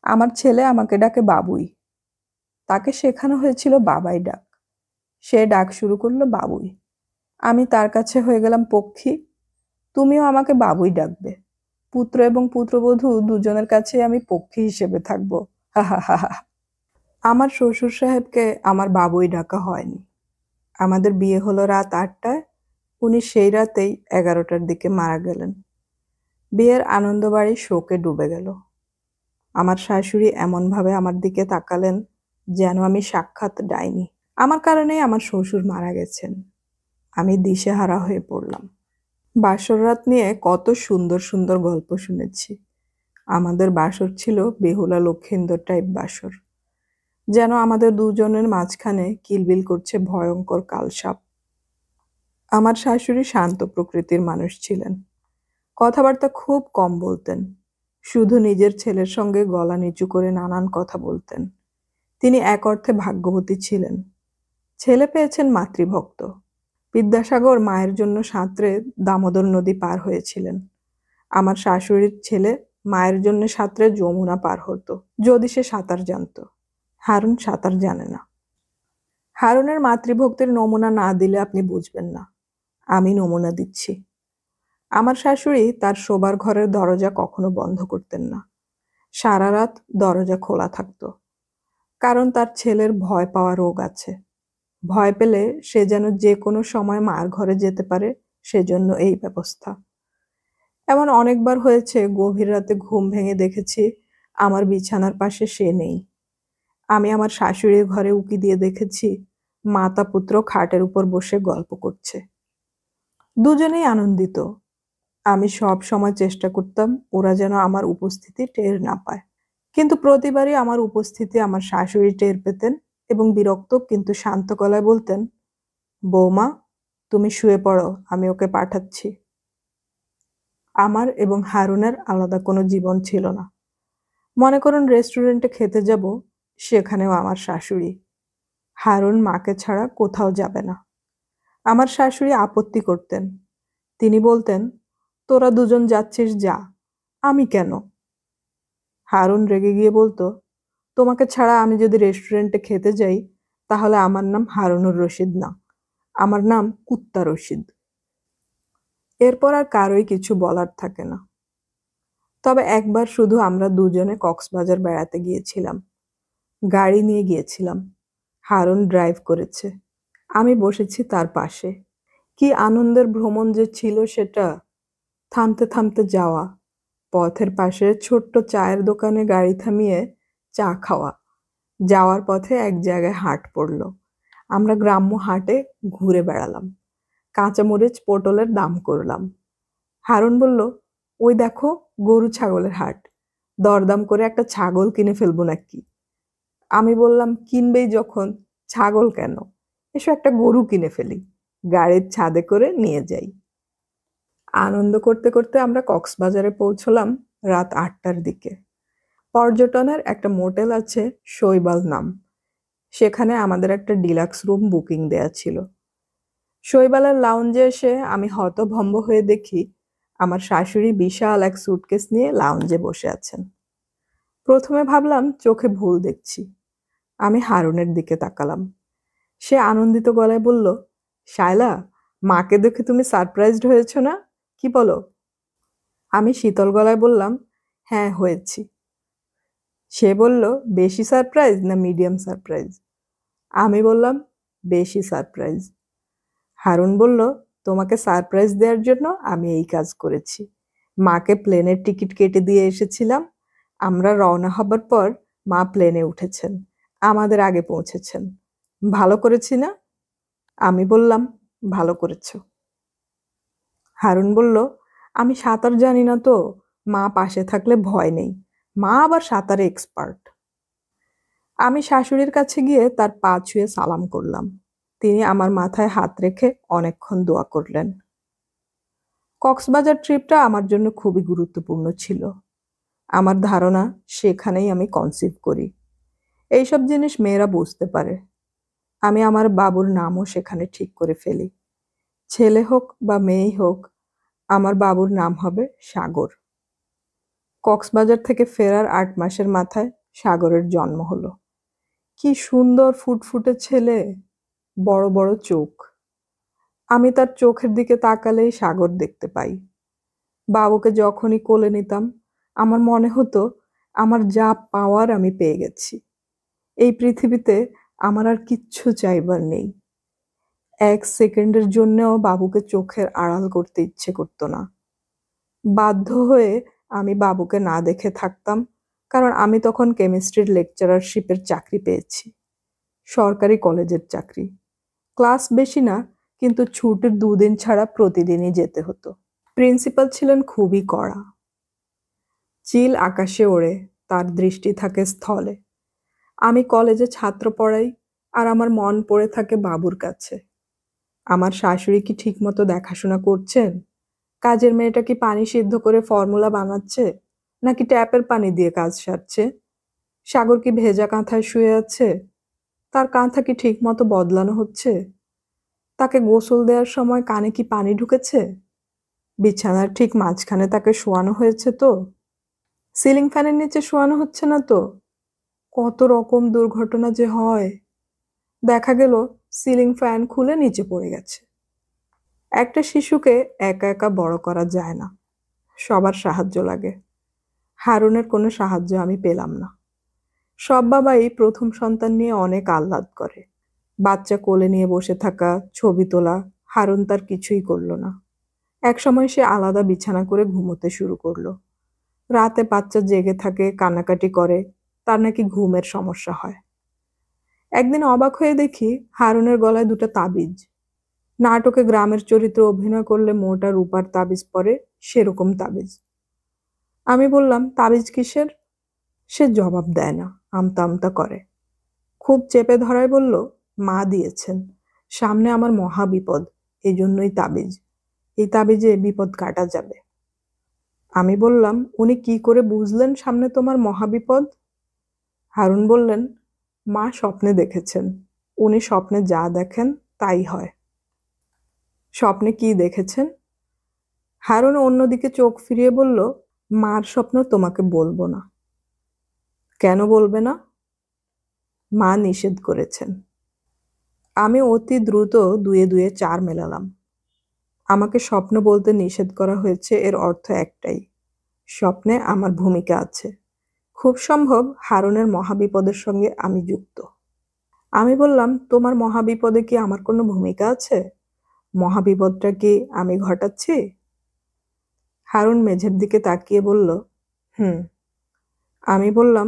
আমার ছেলে আমাকে ডাকে বাবুই। তাকে শেখানো হয়েছিল বাবাই ডাক। সে ডাক শুরু করলো বাবুই। আমি তার কাছে হয়ে গেলাম পক্ষী। তুমিও আমাকে বাবুই ডাকবে। পুত্র এবং পুত্রবধূ দুজনের কাছে আমি পক্ষী হিসেবে থাকবো। হা হা হা হা। আমার শ্বশুর সাহেবকে আমার বাবুই ডাকা হয়নি। আমাদের বিয়ে হলো রাত 8টায়। উনি সেই রাতেই 11টার দিকে মারা গেলেন। বিয়ের আনন্দবাড়ি শোকে ডুবে গেল। আমার শাশুড়ি এমনভাবে আমার দিকে তাকালেন যেন আমি সাক্ষাৎ ডাইনি। আমার কারণেই আমার শ্বশুর মারা গেছেন। আমি দিশেহারা হয়ে পড়লাম। বাসর রাত নিয়ে কত সুন্দর সুন্দর গল্প শুনেছি। আমাদের বাসর ছিল বেহুলা লক্ষীন্দর টাইপ বাসর, যেন আমাদের দুজনের মাঝখানে কিলবিল করছে ভয়ঙ্কর কালসাপ। আমার শাশুড়ি শান্ত প্রকৃতির মানুষ ছিলেন। কথাবার্তা খুব কম বলতেন, শুধু নিজের ছেলের সঙ্গে গলা নিচু করে নানান কথা বলতেন। তিনি এক অর্থে ভাগ্যবতী ছিলেন। ছেলে পেয়েছেন মাতৃভক্ত। বিদ্যাসাগর মায়ের জন্য সাঁতরে দামোদর নদী পার হয়েছিলেন। আমার শাশুড়ির ছেলে মায়ের জন্য সাঁতরে যমুনা পার হতো, যদি সে সাঁতার জানত। হারুন সাঁতার জানে না। হারুনের মাতৃভক্তির নমুনা না দিলে আপনি বুঝবেন না। আমি নমুনা দিচ্ছি। আমার শাশুড়ি তার শোবার ঘরের দরজা কখনো বন্ধ করতেন না। সারা রাত দরজা খোলা থাকতো, কারণ তার ছেলের ভয় পাওয়া রোগ আছে। ভয় পেলে সে যেন যে কোনো সময় মার ঘরে যেতে পারে, সেজন্য এই ব্যবস্থা। এমন অনেকবার হয়েছে গভীর রাতে ঘুম ভেঙে দেখেছি আমার বিছানার পাশে সে নেই। আমি আমার শাশুড়ির ঘরে উঁকি দিয়ে দেখেছি মাতা পুত্র খাটের উপর বসে গল্প করছে। দুজনেই আনন্দিত। আমি সব সময় চেষ্টা করতাম ওরা যেন আমার উপস্থিতি টের না পায়, কিন্তু প্রতিবারই আমার উপস্থিতি আমার শাশুড়ি টের পেতেন এবং বিরক্ত কিন্তু শান্ত গলায় বলতেন, বৌমা তুমি শুয়ে পড়ো, আমি ওকে পাঠাচ্ছি। আমার এবং হারুনের আলাদা কোনো জীবন ছিল না। মনে করুন রেস্টুরেন্টে খেতে যাব, সেখানেও আমার শাশুড়ি। হারুন মাকে ছাড়া কোথাও যাবে না। আমার শাশুড়ি আপত্তি করতেন। তিনি বলতেন, তোরা দুজন যাচ্ছিস যা, আমি কেন? হারুন রেগে গিয়ে বলতো, তোমাকে ছাড়া আমি যদি রেস্টুরেন্টে খেতে যাই, তাহলে আমার নাম হারুনুর রশিদ না, আমার নাম কুত্তা রশিদ। এরপর আর কারোই কিছু বলার থাকে না। তবে একবার শুধু আমরা দুজনে কক্সবাজার বেড়াতে গিয়েছিলাম। গাড়ি নিয়ে গিয়েছিলাম। হারুন ড্রাইভ করেছে, আমি বসেছি তার পাশে। কি আনন্দের ভ্রমণ যে ছিল সেটা! থামতে থামতে যাওয়া, পথের পাশে ছোট্ট চায়ের দোকানে গাড়ি থামিয়ে চা খাওয়া, যাওয়ার পথে এক জায়গায় হাট পড়ল। আমরা গ্রাম্য হাটে ঘুরে বেড়ালাম, কাঁচামরিচ পটলের দাম করলাম। হারুন বলল, ওই দেখো গরু ছাগলের হাট, দরদাম করে একটা ছাগল কিনে ফেলবো নাকি? আমি বললাম, কিনবেই যখন ছাগল কেন, এসো একটা গরু কিনে ফেলি, গাড়ির ছাদে করে নিয়ে যাই। আনন্দ করতে করতে আমরা কক্সবাজারে পৌঁছলাম রাত 8টার দিকে। পর্যটনের একটা মোটেল আছে শৈবাল নাম, সেখানে আমাদের একটা ডিলাক্স রুম বুকিং দেয়া ছিল। শৈবালের লাউঞ্জে এসে আমি হতভম্ব হয়ে দেখি আমার শাশুড়ি বিশাল এক সুটকেস নিয়ে লাউঞ্জে বসে আছেন। প্রথমে ভাবলাম চোখে ভুল দেখছি। আমি হারুনের দিকে তাকালাম। সে আনন্দিত গলায় বলল, শায়লা, মাকে দেখে তুমি সারপ্রাইজড হয়েছ না, কি বলো? আমি শীতল গলায় বললাম, হ্যাঁ হয়েছি। সে বলল, বেশি সারপ্রাইজ না মিডিয়াম সারপ্রাইজ? আমি বললাম, বেশি সারপ্রাইজ। হারুন বলল, তোমাকে সারপ্রাইজ দেওয়ার জন্য আমি এই কাজ করেছি। মাকে প্লেনের টিকিট কেটে দিয়ে এসেছিলাম, আমরা রওনা হবার পর মা প্লেনে উঠেছেন, আমাদের আগে পৌঁছেছেন। ভালো করেছি না? আমি বললাম, ভালো করেছ। হারুন বলল, আমি সাঁতার জানি না তো, মা পাশে থাকলে ভয় নেই। মা আবার সাঁতারে এক্সপার্ট। আমি শাশুড়ির কাছে গিয়ে তার পা ছুঁয়ে সালাম করলাম। তিনি আমার মাথায় হাত রেখে অনেকক্ষণ দোয়া করলেন। কক্সবাজার ট্রিপটা আমার জন্য খুবই গুরুত্বপূর্ণ ছিল। আমার ধারণা সেখানেই আমি কনসিভ করি। এইসব জিনিস মেয়েরা বুঝতে পারে। আমি আমার বাবুর নামও সেখানে ঠিক করে ফেলি। ছেলে হোক বা মেয়েই হোক, আমার বাবুর নাম হবে সাগর। কক্সবাজার থেকে ফেরার ৮ মাসের মাথায় সাগরের জন্ম হলো। কি সুন্দর ফুটফুটে ছেলে, বড় বড় চোখ। আমি তার চোখের দিকে তাকালেই সাগর দেখতে পাই। বাবুকে যখনই কোলে নিতাম, আমার মনে হতো আমার যা পাওয়ার আমি পেয়ে গেছি। এই পৃথিবীতে আমার আর কিচ্ছু চাইবার নেই। ১ সেকেন্ডের জন্যেও বাবুকে চোখের আড়াল করতে ইচ্ছে করতো না। বাধ্য হয়ে আমি বাবুকে না দেখে থাকতাম, কারণ আমি তখন কেমিস্ট্রির লেকচারারশিপের চাকরি পেয়েছি। সরকারি কলেজের চাকরি। ক্লাস বেশি না, কিন্তু ছুটির ২ দিন ছাড়া প্রতিদিনই যেতে হতো। প্রিন্সিপাল ছিলেন খুবই কড়া। চিল আকাশে ওড়ে, তার দৃষ্টি থাকে স্থলে। আমি কলেজে ছাত্র পড়াই, আর আমার মন পড়ে থাকে বাবুর কাছে। আমার শাশুড়ি কি ঠিকমতো দেখাশোনা করছেন? কাজের মেয়েটা কি পানি সিদ্ধ করে ফর্মুলা বানাচ্ছে, নাকি ট্যাপের পানি দিয়ে কাজ সারছে? সাগর কি ভেজা কাঁথায় শুয়ে আছে? তার কাঁথা কি ঠিকমতো বদলানো হচ্ছে? তাকে গোসল দেওয়ার সময় কানে কি পানি ঢুকেছে? বিছানার ঠিক মাঝখানে তাকে শোয়ানো হয়েছে তো? সিলিং ফ্যানের নিচে শোয়ানো হচ্ছে না তো? কত রকম দুর্ঘটনা যে হয়। দেখা গেল সিলিং ফ্যান খুলে নিচে পড়ে গেছে। একটা শিশুকে একা একা বড় করা যায় না, সবার সাহায্য লাগে। হারুনের কোনো সাহায্য আমি পেলাম না। সব বাবাই প্রথম সন্তান নিয়ে অনেক আহ্লাদ করে। বাচ্চা কোলে নিয়ে বসে থাকা, ছবি তোলা, হারুন তার কিছুই করলো না। একসময় সে আলাদা বিছানা করে ঘুমোতে শুরু করলো। রাতে বাচ্চা জেগে থাকে, কান্নাকাটি করে, তার নাকি ঘুমের সমস্যা হয়। একদিন অবাক হয়ে দেখি হারুনের গলায় 2টা তাবিজ। নাটকে গ্রামের চরিত্র অভিনয় করলে মোটা রূপার তাবিজ পরে, সেরকম তাবিজ। আমি বললাম, তাবিজ কিসের? সে জবাব দেয় না, আমতা আমতা করে। খুব চেপে ধরায় বলল, মা দিয়েছেন, সামনে আমার মহা বিপদ, এই জন্যই তাবিজ। এই তাবিজে বিপদ কাটা যাবে। আমি বললাম, উনি কি করে বুঝলেন সামনে তোমার মহাবিপদ? হারুন বললেন, মা স্বপ্নে দেখেছেন। উনি স্বপ্নে যা দেখেন তাই হয়। স্বপ্নে কি দেখেছেন? হারুন অন্যদিকে চোখ ফিরিয়ে বলল, মার স্বপ্ন তোমাকে বলবো না। কেন বলবে না? মা নিষেধ করেছেন। আমি অতি দ্রুত 2-এ 2-এ 4 মেলালাম। আমাকে স্বপ্ন বলতে নিষেধ করা হয়েছে, এর অর্থ একটাই, স্বপ্নে আমার ভূমিকা আছে। খুব সম্ভব হারুনের মহাবিপদের সঙ্গে আমি যুক্ত। আমি বললাম, তোমার মহাবিপদে কি আমার কোনো ভূমিকা আছে? মহাবিপদটা কি আমি ঘটাচ্ছি? হারুন মেঝের দিকে তাকিয়ে বলল, হুম। আমি বললাম,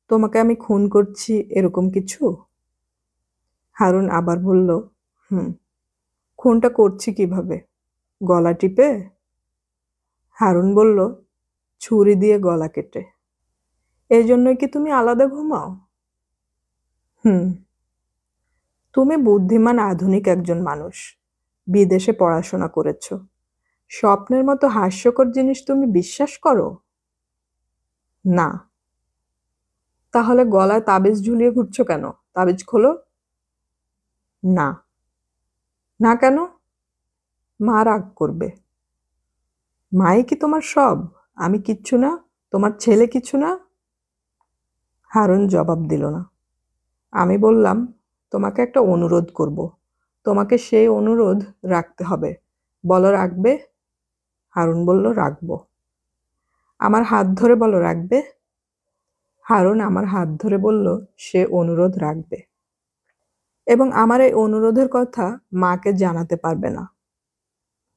তোমাকে আমি খুন করছি এরকম কিছু? হারুন আবার বলল, হুম। খুনটা করছি কিভাবে? গলা টিপে? হারুন বলল, ছুরি দিয়ে গলা কেটে। এই জন্যই কি তুমি আলাদা ঘুমাও? হুম। তুমি বুদ্ধিমান আধুনিক একজন মানুষ, বিদেশে পড়াশোনা করেছ। স্বপ্নের মতো হাস্যকর জিনিস তুমি বিশ্বাস করো? না। তাহলে গলায় তাবিজ ঝুলিয়ে ঘুরছো কেন? তাবিজ খোলো। না। না কেন? মা রাগ করবে। মাই কি তোমার সব? আমি কিচ্ছু না? তোমার ছেলে কিছু না? হারুন জবাব দিল না। আমি বললাম, তোমাকে একটা অনুরোধ করব। তোমাকে সেই অনুরোধ রাখতে হবে। বলো, রাখবে? হারুন বলল, রাখবো। আমার হাত ধরে বলো, রাখবে? হারুন আমার হাত ধরে বলল, সে অনুরোধ রাখবে, এবং আমার এই অনুরোধের কথা মাকে জানাতে পারবে না।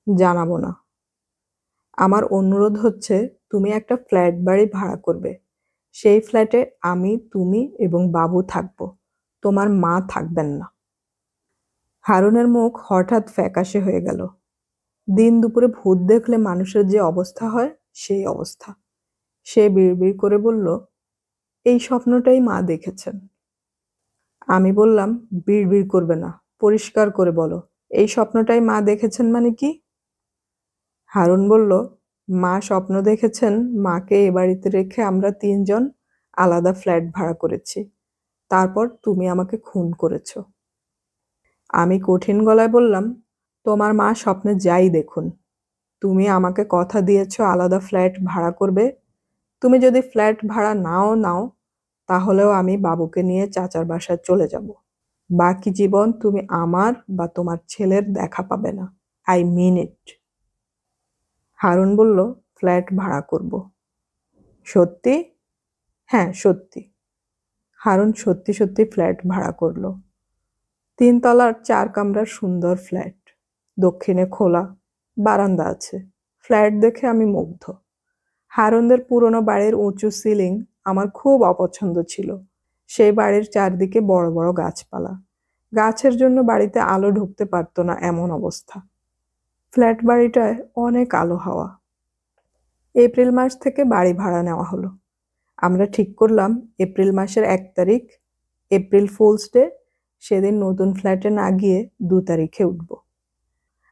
জানাবো না। আমার অনুরোধ হচ্ছে, তুমি একটা ফ্ল্যাট বাড়ি ভাড়া করবে, সেই ফ্ল্যাটে আমি, তুমি এবং বাবু থাকব। তোমার মা থাকবেন না। হারুনের মুখ হঠাৎ ফ্যাকাশে হয়ে গেল। দিন দুপুরে ভূত দেখলে মানুষের যে অবস্থা হয় সেই অবস্থা। সে বিড়বিড় করে বলল, এই স্বপ্নটাই মা দেখেছেন। আমি বললাম, বিড়বিড় করবে না, পরিষ্কার করে বলো, এই স্বপ্নটাই মা দেখেছেন মানে কি? হারুন বলল, মা স্বপ্ন দেখেছেন মাকে এ বাড়িতে রেখে আমরা 3 জন আলাদা ফ্ল্যাট ভাড়া করেছি। তারপর তুমি আমাকে খুন করেছ। আমি কঠিন গলায় বললাম, তোমার মা স্বপ্নে যাই দেখুন, তুমি আমাকে কথা দিয়েছ আলাদা ফ্ল্যাট ভাড়া করবে। তুমি যদি ফ্ল্যাট ভাড়া নাও নাও, তাহলেও আমি বাবুকে নিয়ে চাচার বাসায় চলে যাব। বাকি জীবন তুমি আমার বা তোমার ছেলের দেখা পাবে না। আই মিন ইট। হারুন বলল, ফ্ল্যাট ভাড়া করব। সত্যি? হ্যাঁ, সত্যি। হারুন সত্যি সত্যি ফ্ল্যাট ভাড়া করলো। 3 তলার 4 কামরার সুন্দর ফ্ল্যাট। দক্ষিণে খোলা, বারান্দা আছে। ফ্ল্যাট দেখে আমি মুগ্ধ। হারুনদের পুরনো বাড়ির উঁচু সিলিং আমার খুব অপছন্দ ছিল। সেই বাড়ির চারদিকে বড় বড় গাছপালা। গাছের জন্য বাড়িতে আলো ঢুকতে পারতো না এমন অবস্থা। ফ্ল্যাট বাড়িটায় অনেক আলো হাওয়া। এপ্রিল মাস থেকে বাড়ি ভাড়া নেওয়া হলো। আমরা ঠিক করলাম এপ্রিল মাসের 1 তারিখ, এপ্রিল ফুলস ডে, সেদিন নতুন ফ্ল্যাটে না গিয়ে 2 তারিখে উঠব।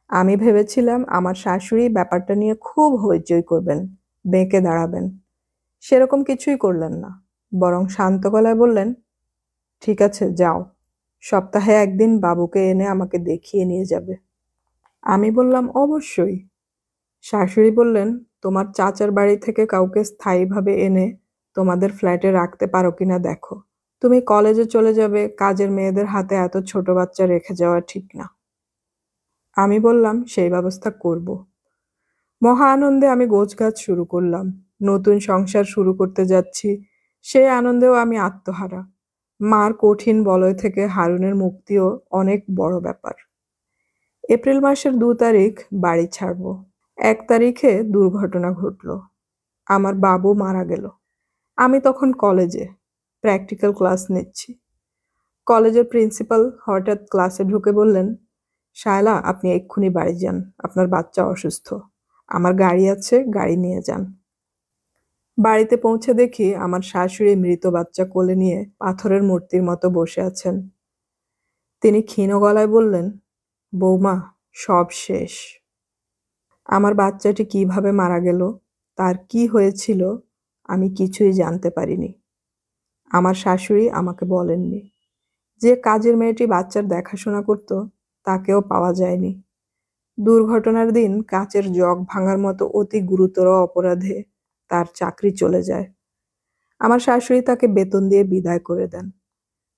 আমি ভেবেছিলাম আমার শাশুড়ি ব্যাপারটা নিয়ে খুব হইচই করবেন, বেঁকে দাঁড়াবেন। সেরকম কিছুই করলেন না, বরং শান্ত গলায় বললেন, ঠিক আছে যাও, সপ্তাহে 1 দিন বাবুকে এনে আমাকে দেখিয়ে নিয়ে যাবে। আমি বললাম, অবশ্যই। শাশুড়ি বললেন, তোমার চাচার বাড়ি থেকে কাউকে স্থায়ীভাবে এনে তোমাদের ফ্ল্যাটে রাখতে পারো কিনা দেখো। তুমি কলেজে চলে যাবে, কাজের মেয়েদের হাতে এত ছোট বাচ্চা রেখে যাওয়া ঠিক না। আমি বললাম, সেই ব্যবস্থা করব। মহা আনন্দে আমি গোছগাছ শুরু করলাম। নতুন সংসার শুরু করতে যাচ্ছি, সেই আনন্দেও আমি আত্মহারা। মার কঠিন বলয় থেকে হারুনের মুক্তিও অনেক বড় ব্যাপার। এপ্রিল মাসের 2 তারিখ বাড়ি ছাড়ব। 1 তারিখে দুর্ঘটনা ঘটল। আমার বাবু মারা গেল। আমি তখন কলেজে প্র্যাকটিক্যাল ক্লাস নিচ্ছি। কলেজের প্রিন্সিপাল হঠাৎ ক্লাসে ঢুকে বললেন, শায়লা, আপনি এক্ষুনি বাড়ি যান, আপনার বাচ্চা অসুস্থ। আমার গাড়ি আছে, গাড়ি নিয়ে যান। বাড়িতে পৌঁছে দেখি আমার শাশুড়ি মৃত বাচ্চা কোলে নিয়ে পাথরের মূর্তির মতো বসে আছেন। তিনি ক্ষীণ গলায় বললেন, বৌমা, সব শেষ। আমার বাচ্চাটি কিভাবে মারা গেল, তার কি হয়েছিল, আমি কিছুই জানতে পারিনি। আমার শাশুড়ি আমাকে বলেননি। যে কাজের মেয়েটি বাচ্চার দেখাশোনা করত, তাকেও পাওয়া যায়নি। দুর্ঘটনার দিন কাচের জগ ভাঙার মতো অতি গুরুতর অপরাধে তার চাকরি চলে যায়। আমার শাশুড়ি তাকে বেতন দিয়ে বিদায় করে দেন।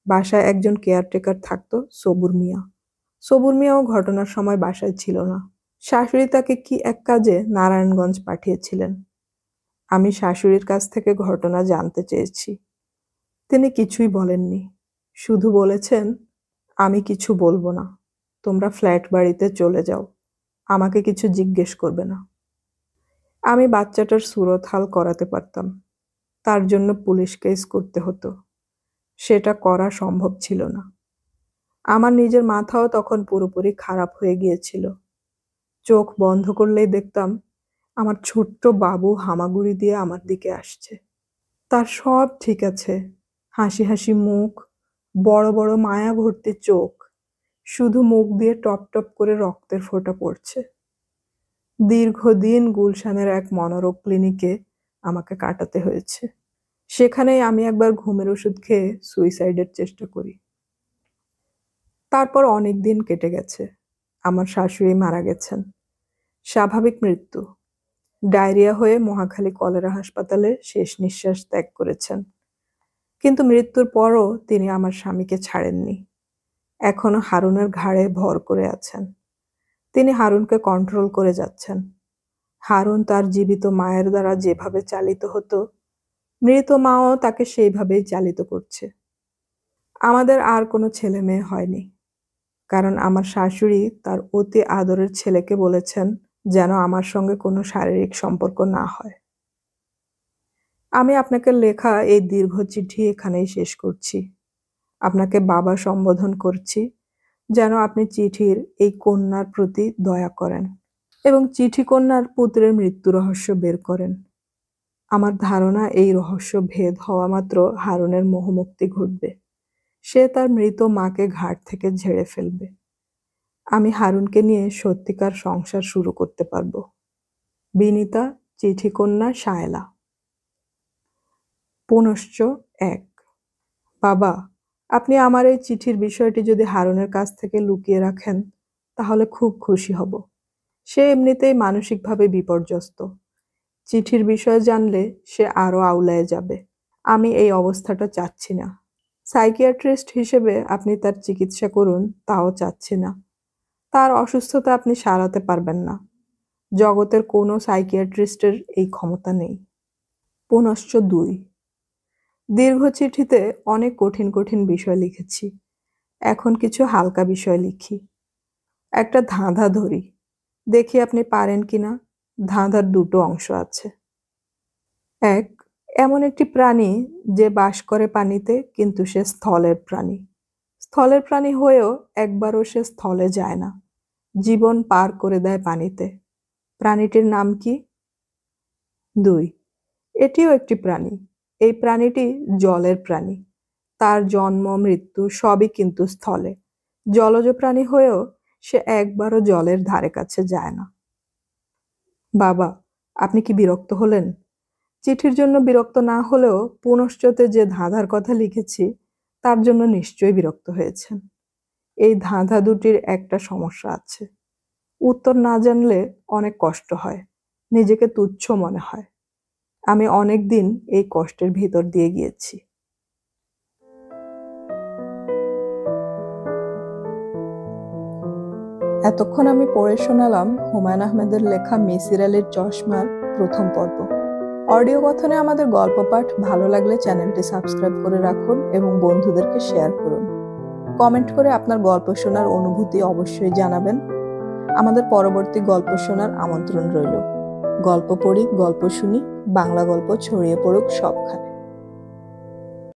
বাসায় একজন কেয়ারটেকার থাকতো, সবুর মিয়া। সবুর মিয়াও ঘটনার সময় বাসায় ছিল না। শাশুড়ি তাকে কি এক কাজে নারায়ণগঞ্জ পাঠিয়েছিলেন। আমি শাশুড়ির কাছ থেকে ঘটনা জানতে চেয়েছি। তিনি কিছুই বলেননি, শুধু বলেছেন, আমি কিছু বলবো না, তোমরা ফ্ল্যাট বাড়িতে চলে যাও, আমাকে কিছু জিজ্ঞেস করবে না। আমি বাচ্চাটার সুরত হাল করাতে পারতাম, তার জন্য পুলিশ কেস করতে হতো। সেটা করা সম্ভব ছিল না। আমার নিজের মাথাও তখন পুরোপুরি খারাপ হয়ে গিয়েছিল। চোখ বন্ধ করলেই দেখতাম আমার ছোট্ট বাবু হামাগুড়ি দিয়ে আমার দিকে আসছে। তার সব ঠিক আছে, হাসি হাসি মুখ, বড় বড় মায়া ভর্তি চোখ, শুধু মুখ দিয়ে টপ টপ করে রক্তের ফোঁটা পড়ছে। দীর্ঘদিন গুলশানের এক মনোরোগ ক্লিনিকে আমাকে কাটাতে হয়েছে। সেখানেই আমি একবার ঘুমের ওষুধ খেয়ে সুইসাইডের চেষ্টা করি। তারপর অনেক দিন কেটে গেছে। আমার শাশুড়ি মারা গেছেন, স্বাভাবিক মৃত্যু। ডায়রিয়া হয়ে মহাখালী কলেরা হাসপাতালে শেষ নিঃশ্বাস ত্যাগ করেছেন। কিন্তু মৃত্যুর পরও তিনি আমার স্বামীকে ছাড়েননি। এখনো হারুনের ঘাড়ে ভর করে আছেন। তিনি হারুনকে কন্ট্রোল করে যাচ্ছেন। হারুন তার জীবিত মায়ের দ্বারা যেভাবে চালিত হতো, মৃত মাও তাকে সেইভাবেই চালিত করছে। আমাদের আর কোনো ছেলে মেয়ে হয়নি, কারণ আমার শাশুড়ি তার অতি আদরের ছেলেকে বলেছেন যেন আমার সঙ্গে কোনো শারীরিক সম্পর্ক না হয়। আমি আপনাকে লেখা এই দীর্ঘ চিঠি এখানেই শেষ করছি। আপনাকে বাবা সম্বোধন করছি, যেন আপনি চিঠির এই কন্যার প্রতি দয়া করেন এবং চিঠি কন্যার পুত্রের মৃত্যু রহস্য বের করেন। আমার ধারণা এই রহস্য ভেদ হওয়া মাত্র হারুনের মোহমুক্তি ঘটবে। সে তার মৃত মাকে ঘাট থেকে ঝেড়ে ফেলবে। আমি হারুনকে নিয়ে সত্যিকার সংসার শুরু করতে পারবো। বিনীতা, চিঠি কন্যা শায়লা। পুনশ্চ ১। বাবা, আপনি আমার এই চিঠির বিষয়টি যদি হারুনের কাছ থেকে লুকিয়ে রাখেন তাহলে খুব খুশি হব। সে এমনিতেই মানসিকভাবে বিপর্যস্ত। চিঠির বিষয় জানলে সে আরো আউলায়ে যাবে। আমি এই অবস্থাটা চাচ্ছি না। সাইকিয়াট্রিস্ট হিসেবে আপনি তার চিকিৎসা করুন, তাও চাচ্ছি না। তার অসুস্থতা আপনি সারাতে পারবেন না। জগতের কোনো সাইকিয়াট্রিস্টের এই ক্ষমতা নেই। পুনশ্চ ২। দীর্ঘ চিঠিতে অনেক কঠিন কঠিন বিষয় লিখেছি। এখন কিছু হালকা বিষয় লিখি। একটা ধাঁধা ধরি, দেখি আপনি পারেন কিনা। ধাঁধার দুটো অংশ আছে। ১। এমন একটি প্রাণী যে বাস করে পানিতে, কিন্তু সে স্থলের প্রাণী। স্থলের প্রাণী হয়েও একবারও সে স্থলে যায় না, জীবন পার করে দেয় পানিতে। প্রাণীটির নাম কি? ২। এটিও একটি প্রাণী। এই প্রাণীটি জলের প্রাণী। তার জন্ম মৃত্যু সবই কিন্তু স্থলে। জলজ প্রাণী হয়েও সে একবারও জলের ধারে কাছে যায় না। বাবা, আপনি কি বিরক্ত হলেন? চিঠির জন্য বিরক্ত না হলেও পুনশ্চতে যে ধাঁধার কথা লিখেছি তার জন্য নিশ্চয়ই বিরক্ত হয়েছেন। এই ধাঁধা দুটির একটা সমস্যা আছে। উত্তর না জানলে অনেক কষ্ট হয়, নিজেকে তুচ্ছ মনে হয়। আমি অনেক দিন এই কষ্টের ভিতর দিয়ে গিয়েছি। এতক্ষণ আমি পড়ে শোনালাম হুমায়ুন আহমেদের লেখা মিসির আলীর চশমার প্রথম পর্ব। অডিও কথনে আমাদের গল্প পাঠ ভালো লাগলে চ্যানেলটি সাবস্ক্রাইব করে রাখুন এবং বন্ধুদেরকে শেয়ার করুন। কমেন্ট করে আপনার গল্প শোনার অনুভূতি অবশ্যই জানাবেন। আমাদের পরবর্তী গল্প শোনার আমন্ত্রণ রইল। গল্প পড়ি, গল্প শুনি, বাংলা গল্প ছড়িয়ে পড়ুক সবখানে।